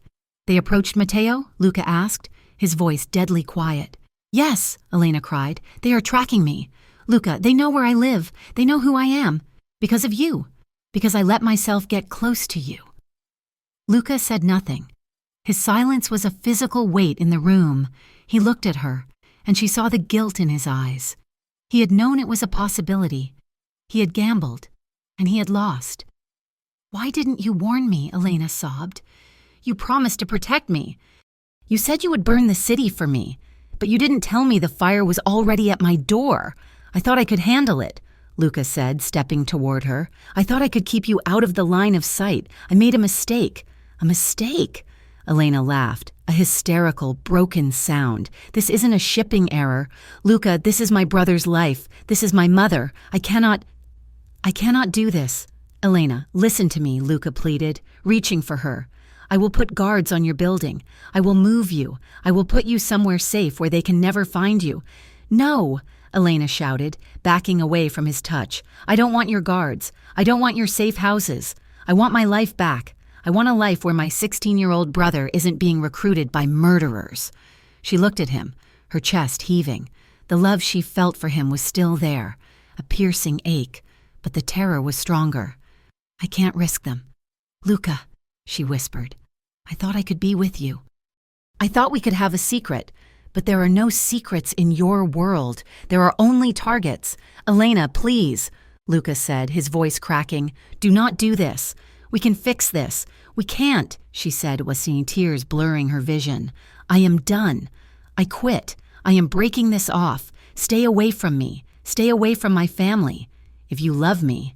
They approached Matteo? Luca asked, his voice deadly quiet. Yes, Elena cried. They are tracking me. Luca, they know where I live. They know who I am. Because of you. Because I let myself get close to you. Luca said nothing. His silence was a physical weight in the room. He looked at her, and she saw the guilt in his eyes. He had known it was a possibility. He had gambled, and he had lost. Why didn't you warn me? Elena sobbed. You promised to protect me. You said you would burn the city for me, but you didn't tell me the fire was already at my door. I thought I could handle it. Luca said, stepping toward her. "I thought I could keep you out of the line of sight. I made a mistake." "A mistake?" Elena laughed, a hysterical, broken sound. "This isn't a shipping error. Luca, this is my brother's life. This is my mother. I cannot do this." "Elena, listen to me," Luca pleaded, reaching for her. "I will put guards on your building. I will move you. I will put you somewhere safe where they can never find you." "No!" Elena shouted, backing away from his touch. "I don't want your guards. I don't want your safe houses. I want my life back. I want a life where my 16-year-old brother isn't being recruited by murderers." She looked at him, her chest heaving. The love she felt for him was still there, a piercing ache, but the terror was stronger. "I can't risk them. Luca," she whispered, "I thought I could be with you. I thought we could have a secret. But there are no secrets in your world. There are only targets. Elena, please," Luca said, his voice cracking. "Do not do this. We can fix this." "We can't," she said, while seeing tears blurring her vision. "I am done. I quit. I am breaking this off. Stay away from me. Stay away from my family. If you love me,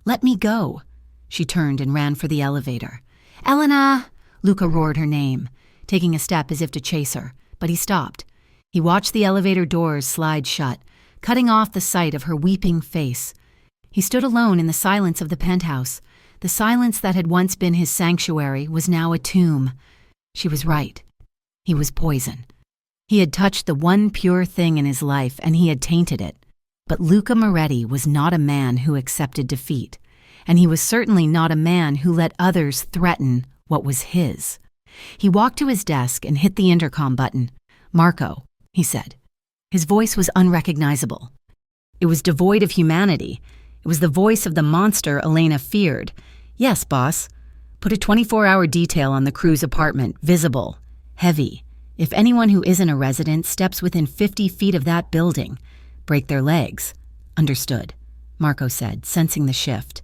let me go." She turned and ran for the elevator. "Elena!" Luca roared her name, taking a step as if to chase her. But he stopped. He watched the elevator doors slide shut, cutting off the sight of her weeping face. He stood alone in the silence of the penthouse. The silence that had once been his sanctuary was now a tomb. She was right. He was poison. He had touched the one pure thing in his life, and he had tainted it. But Luca Moretti was not a man who accepted defeat, and he was certainly not a man who let others threaten what was his. He walked to his desk and hit the intercom button. "Marco," he said. His voice was unrecognizable. It was devoid of humanity. It was the voice of the monster Elena feared. "Yes, boss. Put a 24-hour detail on the crew's apartment, visible, heavy. If anyone who isn't a resident steps within 50 feet of that building, break their legs." "Understood," Marco said, sensing the shift.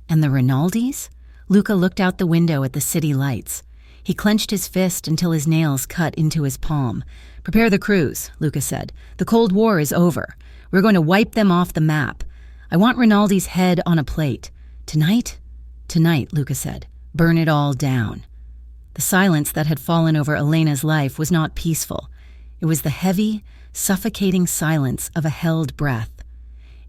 "And the Rinaldis?" Luca looked out the window at the city lights. He clenched his fist until his nails cut into his palm. "Prepare the crews," Luca said. "The Cold War is over. We're going to wipe them off the map. I want Rinaldi's head on a plate. Tonight?" "Tonight," Luca said. "Burn it all down." The silence that had fallen over Elena's life was not peaceful. It was the heavy, suffocating silence of a held breath.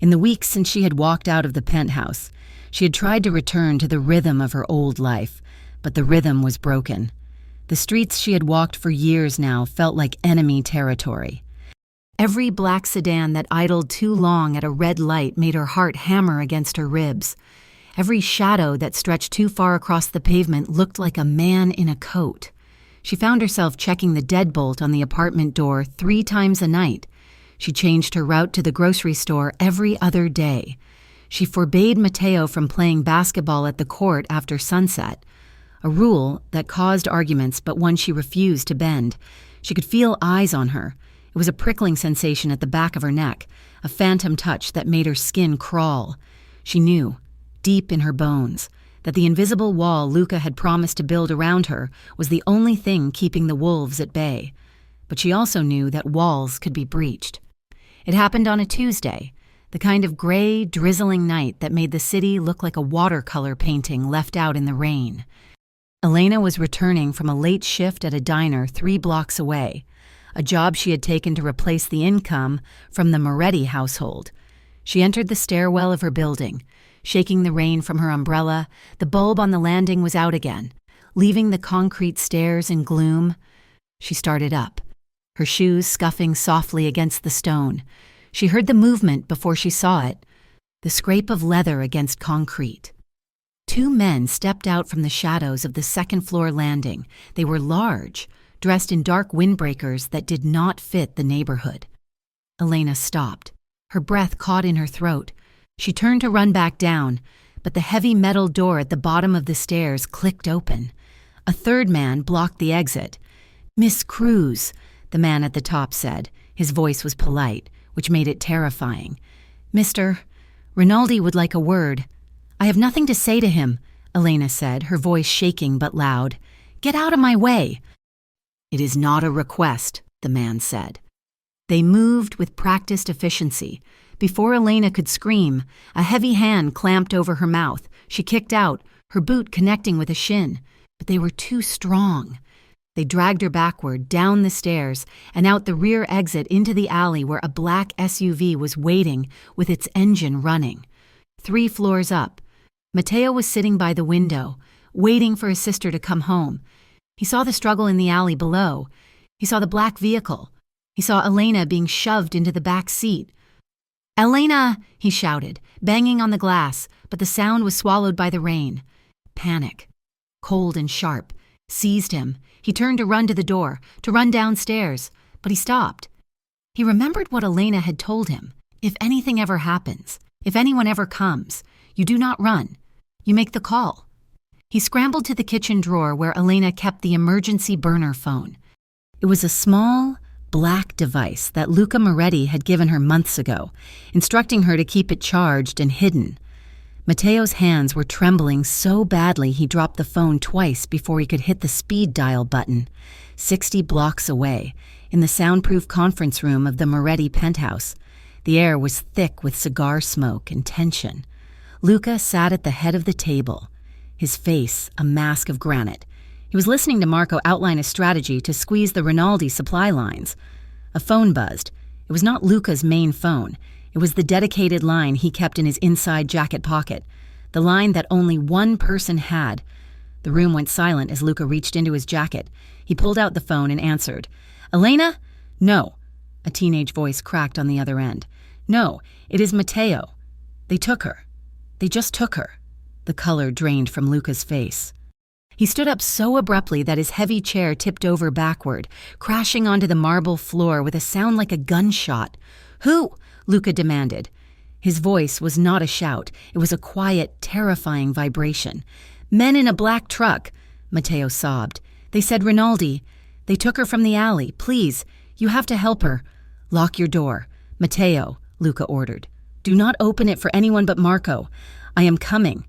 In the weeks since she had walked out of the penthouse, she had tried to return to the rhythm of her old life, but the rhythm was broken. The streets she had walked for years now felt like enemy territory. Every black sedan that idled too long at a red light made her heart hammer against her ribs. Every shadow that stretched too far across the pavement looked like a man in a coat. She found herself checking the deadbolt on the apartment door 3 times a night. She changed her route to the grocery store every other day. She forbade Matteo from playing basketball at the court after sunset, a rule that caused arguments but one she refused to bend. She could feel eyes on her. It was a prickling sensation at the back of her neck, a phantom touch that made her skin crawl. She knew, deep in her bones, that the invisible wall Luca had promised to build around her was the only thing keeping the wolves at bay. But she also knew that walls could be breached. It happened on a Tuesday, the kind of gray, drizzling night that made the city look like a watercolor painting left out in the rain. Elena was returning from a late shift at a diner 3 blocks away, a job she had taken to replace the income from the Moretti household. She entered the stairwell of her building. Shaking the rain from her umbrella, the bulb on the landing was out again, leaving the concrete stairs in gloom. She started up, her shoes scuffing softly against the stone. She heard the movement before she saw it, the scrape of leather against concrete. 2 men stepped out from the shadows of the second-floor landing. They were large, dressed in dark windbreakers that did not fit the neighborhood. Elena stopped, her breath caught in her throat. She turned to run back down, but the heavy metal door at the bottom of the stairs clicked open. A 3rd man blocked the exit. "Miss Cruz," the man at the top said. His voice was polite, which made it terrifying. "Mr. Rinaldi would like a word." "I have nothing to say to him," Elena said, her voice shaking but loud. "Get out of my way." "It is not a request," the man said. They moved with practiced efficiency, Before Elena could scream, a heavy hand clamped over her mouth. She kicked out, her boot connecting with a shin, but they were too strong. They dragged her backward, down the stairs, and out the rear exit into the alley where a black SUV was waiting with its engine running. 3 floors up, Mateo was sitting by the window, waiting for his sister to come home. He saw the struggle in the alley below. He saw the black vehicle. He saw Elena being shoved into the back seat. "Elena!" he shouted, banging on the glass, but the sound was swallowed by the rain. Panic, cold and sharp, seized him. He turned to run to the door, to run downstairs, but he stopped. He remembered what Elena had told him. If anything ever happens, if anyone ever comes, you do not run. You make the call. He scrambled to the kitchen drawer where Elena kept the emergency burner phone. It was a small, black device that Luca Moretti had given her months ago, instructing her to keep it charged and hidden. Mateo's hands were trembling so badly he dropped the phone twice before he could hit the speed dial button. 60 blocks away, in the soundproof conference room of the Moretti penthouse, the air was thick with cigar smoke and tension. Luca sat at the head of the table, his face a mask of granite. He was listening to Marco outline a strategy to squeeze the Rinaldi supply lines. A phone buzzed. It was not Luca's main phone. It was the dedicated line he kept in his inside jacket pocket, the line that only one person had. The room went silent as Luca reached into his jacket. He pulled out the phone and answered. "Elena? No." A teenage voice cracked on the other end. "No, it is Mateo. They took her. They just took her." The color drained from Luca's face. He stood up so abruptly that his heavy chair tipped over backward, crashing onto the marble floor with a sound like a gunshot. "Who?" Luca demanded. His voice was not a shout. It was a quiet, terrifying vibration. "Men in a black truck," Mateo sobbed. "They said Rinaldi. They took her from the alley. Please, you have to help her. Lock your door." "Mateo," Luca ordered. "Do not open it for anyone but Marco. I am coming."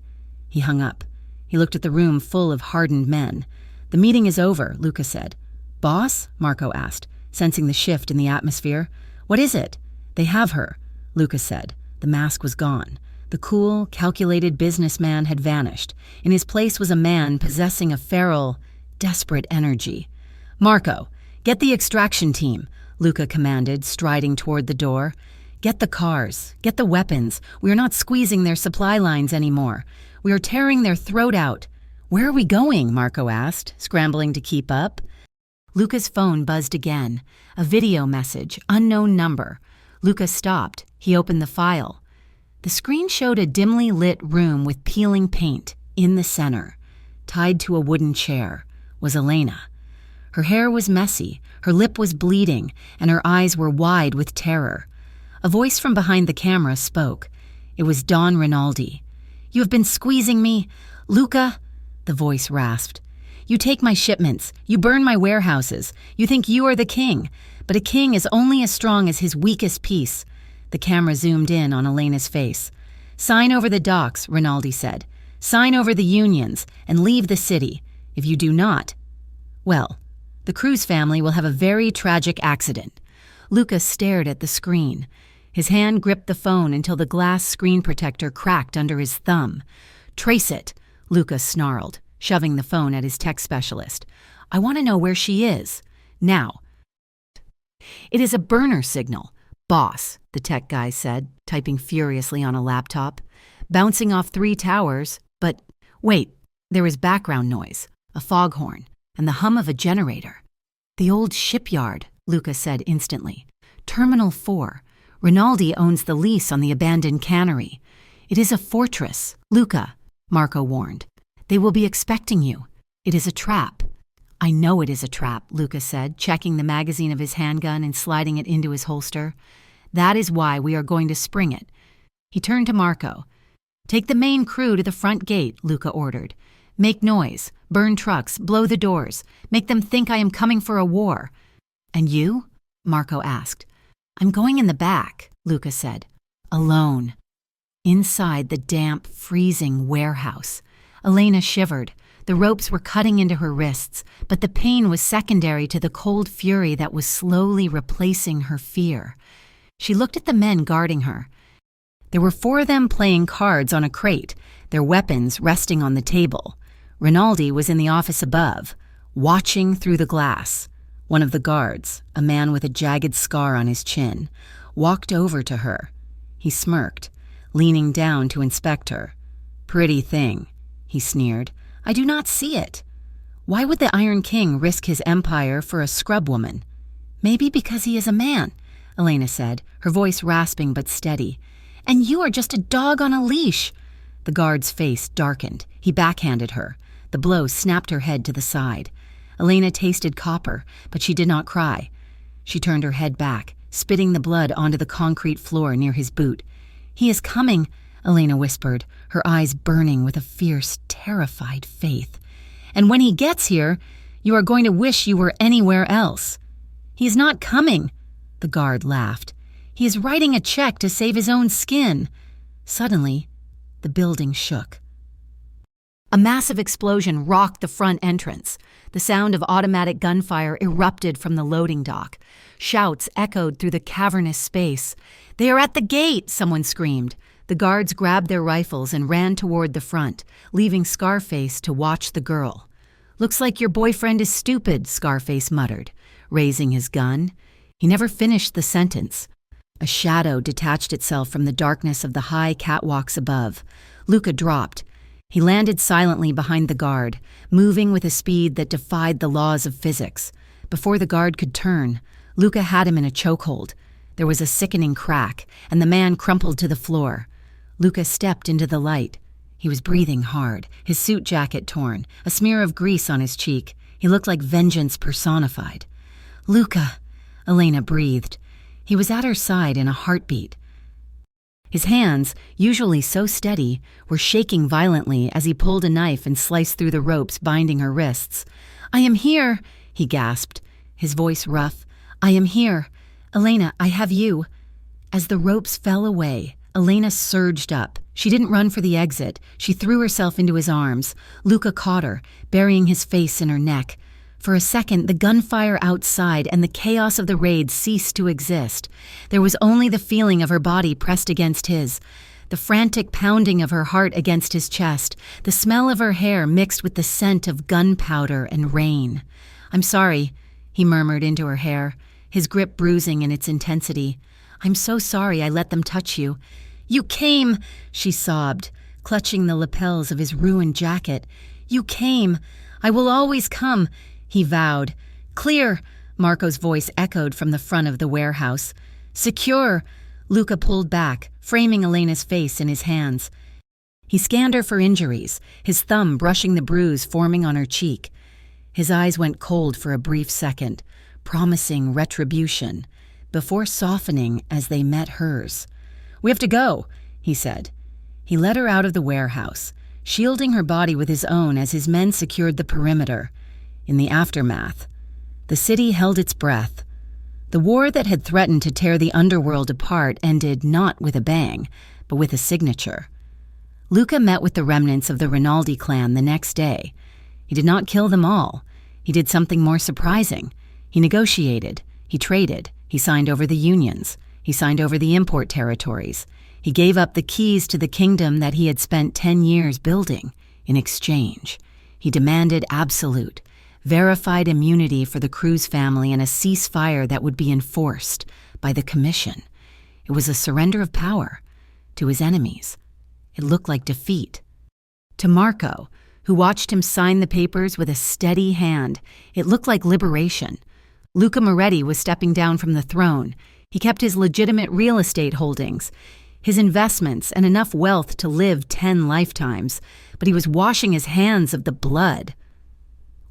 He hung up. He looked at the room full of hardened men. "The meeting is over," Luca said. "Boss?" Marco asked, sensing the shift in the atmosphere. "What is it?" "They have her," Luca said. The mask was gone. The cool, calculated businessman had vanished. In his place was a man possessing a feral, desperate energy. "Marco, get the extraction team," Luca commanded, striding toward the door. "Get the cars. Get the weapons. We are not squeezing their supply lines anymore. We are tearing their throat out." "Where are we going?" Marco asked, scrambling to keep up. Luca's phone buzzed again. A video message, unknown number. Luca stopped. He opened the file. The screen showed a dimly lit room with peeling paint. In the center, tied to a wooden chair, was Elena. Her hair was messy, her lip was bleeding, and her eyes were wide with terror. A voice from behind the camera spoke. It was Don Rinaldi. "You have been squeezing me, Luca," the voice rasped. "You take my shipments. You burn my warehouses. You think you are the king. But a king is only as strong as his weakest piece." The camera zoomed in on Elena's face. "Sign over the docks," Rinaldi said. "Sign over the unions and leave the city. If you do not, well, the Cruz family will have a very tragic accident." Luca stared at the screen. His hand gripped the phone until the glass screen protector cracked under his thumb. "Trace it," Luca snarled, shoving the phone at his tech specialist. "I want to know where she is. Now." "It is a burner signal, boss," the tech guy said, typing furiously on a laptop. "Bouncing off 3 towers, but wait, there is background noise, a foghorn, and the hum of a generator." "The old shipyard," Luca said instantly. "Terminal 4. Rinaldi owns the lease on the abandoned cannery. It is a fortress." "Luca," Marco warned. "They will be expecting you. It is a trap." "I know it is a trap," Luca said, checking the magazine of his handgun and sliding it into his holster. "That is why we are going to spring it." He turned to Marco. "Take the main crew to the front gate," Luca ordered. "Make noise, burn trucks, blow the doors, make them think I am coming for a war." "And you?" Marco asked. "I'm going in the back," Luca said. "Alone." Inside the damp, freezing warehouse, Elena shivered. The ropes were cutting into her wrists, but the pain was secondary to the cold fury that was slowly replacing her fear. She looked at the men guarding her. There were 4 of them playing cards on a crate, their weapons resting on the table. Rinaldi was in the office above, watching through the glass. One of the guards, a man with a jagged scar on his chin, walked over to her. He smirked, leaning down to inspect her. "Pretty thing," he sneered. "I do not see it." Why would the Iron King risk his empire for a scrub woman? "Maybe because he is a man," Elena said, her voice rasping but steady. "And you are just a dog on a leash." The guard's face darkened. He backhanded her. The blow snapped her head to the side. Elena tasted copper, but she did not cry. She turned her head back, spitting the blood onto the concrete floor near his boot. "He is coming," Elena whispered, her eyes burning with a fierce, terrified faith. "And when he gets here, you are going to wish you were anywhere else." "He is not coming," the guard laughed. "He is writing a check to save his own skin." Suddenly, the building shook. A massive explosion rocked the front entrance. The sound of automatic gunfire erupted from the loading dock. Shouts echoed through the cavernous space. "They are at the gate!" someone screamed. The guards grabbed their rifles and ran toward the front, leaving Scarface to watch the girl. "Looks like your boyfriend is stupid," Scarface muttered, raising his gun. He never finished the sentence. A shadow detached itself from the darkness of the high catwalks above. Luca dropped. He landed silently behind the guard, moving with a speed that defied the laws of physics. Before the guard could turn, Luca had him in a chokehold. There was a sickening crack, and the man crumpled to the floor. Luca stepped into the light. He was breathing hard, his suit jacket torn, a smear of grease on his cheek. He looked like vengeance personified. "Luca," Elena breathed. He was at her side in a heartbeat. His hands, usually so steady, were shaking violently as he pulled a knife and sliced through the ropes binding her wrists. "I am here," he gasped, his voice rough. "I am here. Elena, I have you." As the ropes fell away, Elena surged up. She didn't run for the exit. She threw herself into his arms. Luca caught her, burying his face in her neck. For a second, the gunfire outside and the chaos of the raid ceased to exist. There was only the feeling of her body pressed against his, the frantic pounding of her heart against his chest, the smell of her hair mixed with the scent of gunpowder and rain. "I'm sorry," he murmured into her hair, his grip bruising in its intensity. "I'm so sorry I let them touch you." "You came," she sobbed, clutching the lapels of his ruined jacket. "You came. I will always come," he vowed. "Clear," Marco's voice echoed from the front of the warehouse. "Secure," Luca pulled back, framing Elena's face in his hands. He scanned her for injuries, his thumb brushing the bruise forming on her cheek. His eyes went cold for a brief second, promising retribution, before softening as they met hers. "We have to go," he said. He led her out of the warehouse, shielding her body with his own as his men secured the perimeter. In the aftermath, the city held its breath. The war that had threatened to tear the underworld apart ended not with a bang, but with a signature. Luca met with the remnants of the Rinaldi clan the next day. He did not kill them all. He did something more surprising. He negotiated. He traded. He signed over the unions. He signed over the import territories. He gave up the keys to the kingdom that he had spent 10 years building. In exchange, he demanded absolute, verified immunity for the Cruz family and a ceasefire that would be enforced by the Commission. It was a surrender of power to his enemies. It looked like defeat. To Marco, who watched him sign the papers with a steady hand, it looked like liberation. Luca Moretti was stepping down from the throne. He kept his legitimate real estate holdings, his investments, and enough wealth to live 10 lifetimes, but he was washing his hands of the blood.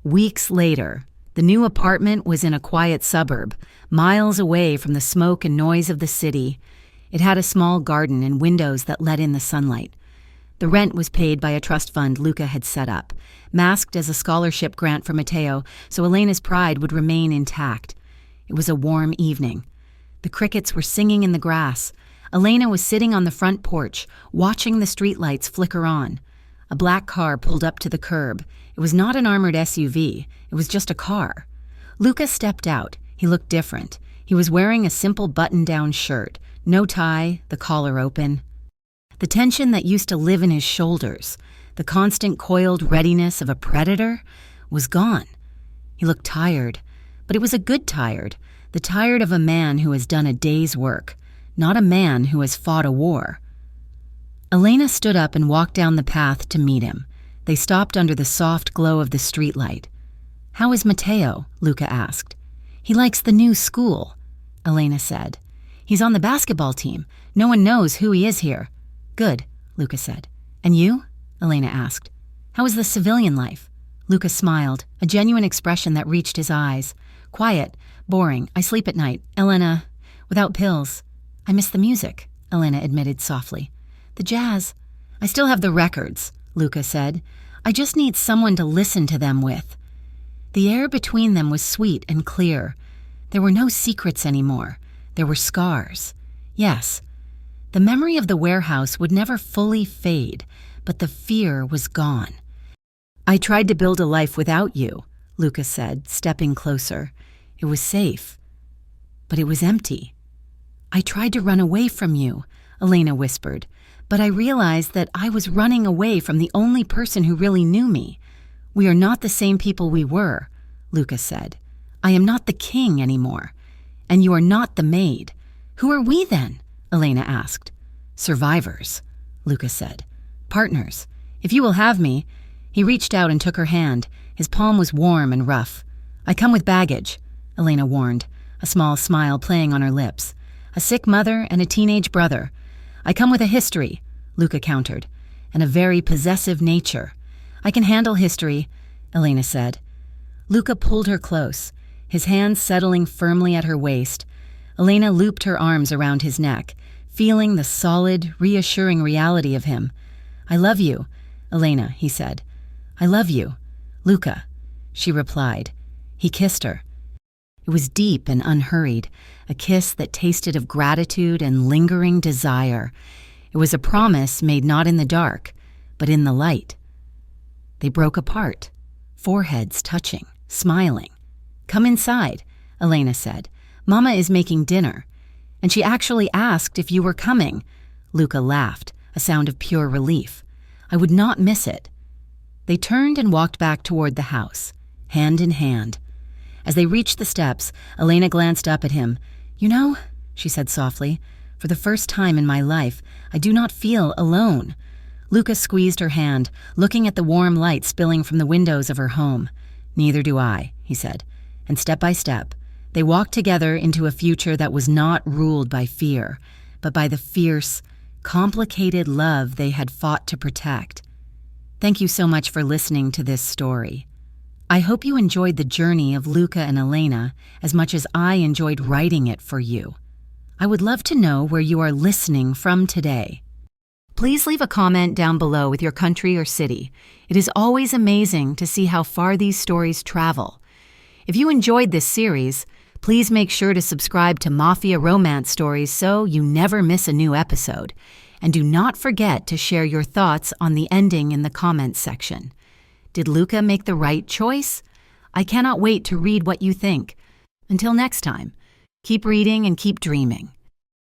Weeks later, the new apartment was in a quiet suburb, miles away from the smoke and noise of the city. It had a small garden and windows that let in the sunlight. The rent was paid by a trust fund Luca had set up, masked as a scholarship grant for Matteo, so Elena's pride would remain intact. It was a warm evening. The crickets were singing in the grass. Elena was sitting on the front porch, watching the streetlights flicker on. A black car pulled up to the curb. It was not an armored SUV. It was just a car. Luca stepped out. He looked different. He was wearing a simple button-down shirt, no tie, the collar open. The tension that used to live in his shoulders, the constant coiled readiness of a predator, was gone. He looked tired, but it was a good tired, the tired of a man who has done a day's work, not a man who has fought a war. Elena stood up and walked down the path to meet him. They stopped under the soft glow of the streetlight. "How is Matteo?" Luca asked. "He likes the new school," Elena said. "He's on the basketball team. No one knows who he is here." "Good," Luca said. "And you?" Elena asked. "How is the civilian life?" Luca smiled, a genuine expression that reached his eyes. "Quiet, boring. I sleep at night. Elena, without pills." "I miss the music," Elena admitted softly. "The jazz. I still have the records," Luca said. "I just need someone to listen to them with." The air between them was sweet and clear. There were no secrets anymore. There were scars. Yes, the memory of the warehouse would never fully fade, but the fear was gone. "I tried to build a life without you," Luca said, stepping closer. "It was safe, but it was empty." "I tried to run away from you," Elena whispered, "but I realized that I was running away from the only person who really knew me. We are not the same people we were," Luca said. "I am not the king anymore, and you are not the maid. Who are we then?" Elena asked. "Survivors," Luca said. "Partners. If you will have me." He reached out and took her hand. His palm was warm and rough. "I come with baggage," Elena warned, a small smile playing on her lips. "A sick mother and a teenage brother. I come with a history," Luca countered, "and a very possessive nature." "I can handle history," Elena said. Luca pulled her close, his hands settling firmly at her waist. Elena looped her arms around his neck, feeling the solid, reassuring reality of him. "I love you, Elena," he said. "I love you, Luca," she replied. He kissed her. It was deep and unhurried, a kiss that tasted of gratitude and lingering desire. It was a promise made not in the dark, but in the light. They broke apart, foreheads touching, smiling. "Come inside," Elena said. "Mama is making dinner." "And she actually asked if you were coming." Luca laughed, a sound of pure relief. "I would not miss it." They turned and walked back toward the house, hand in hand. As they reached the steps, Elena glanced up at him. "You know," she said softly, "for the first time in my life, I do not feel alone." Luca squeezed her hand, looking at the warm light spilling from the windows of her home. "Neither do I," he said, and step by step, they walked together into a future that was not ruled by fear, but by the fierce, complicated love they had fought to protect. Thank you so much for listening to this story. I hope you enjoyed the journey of Luca and Elena as much as I enjoyed writing it for you. I would love to know where you are listening from today. Please leave a comment down below with your country or city. It is always amazing to see how far these stories travel. If you enjoyed this series, please make sure to subscribe to Mafia Romance Stories so you never miss a new episode. And do not forget to share your thoughts on the ending in the comments section. Did Luca make the right choice? I cannot wait to read what you think. Until next time, keep reading and keep dreaming.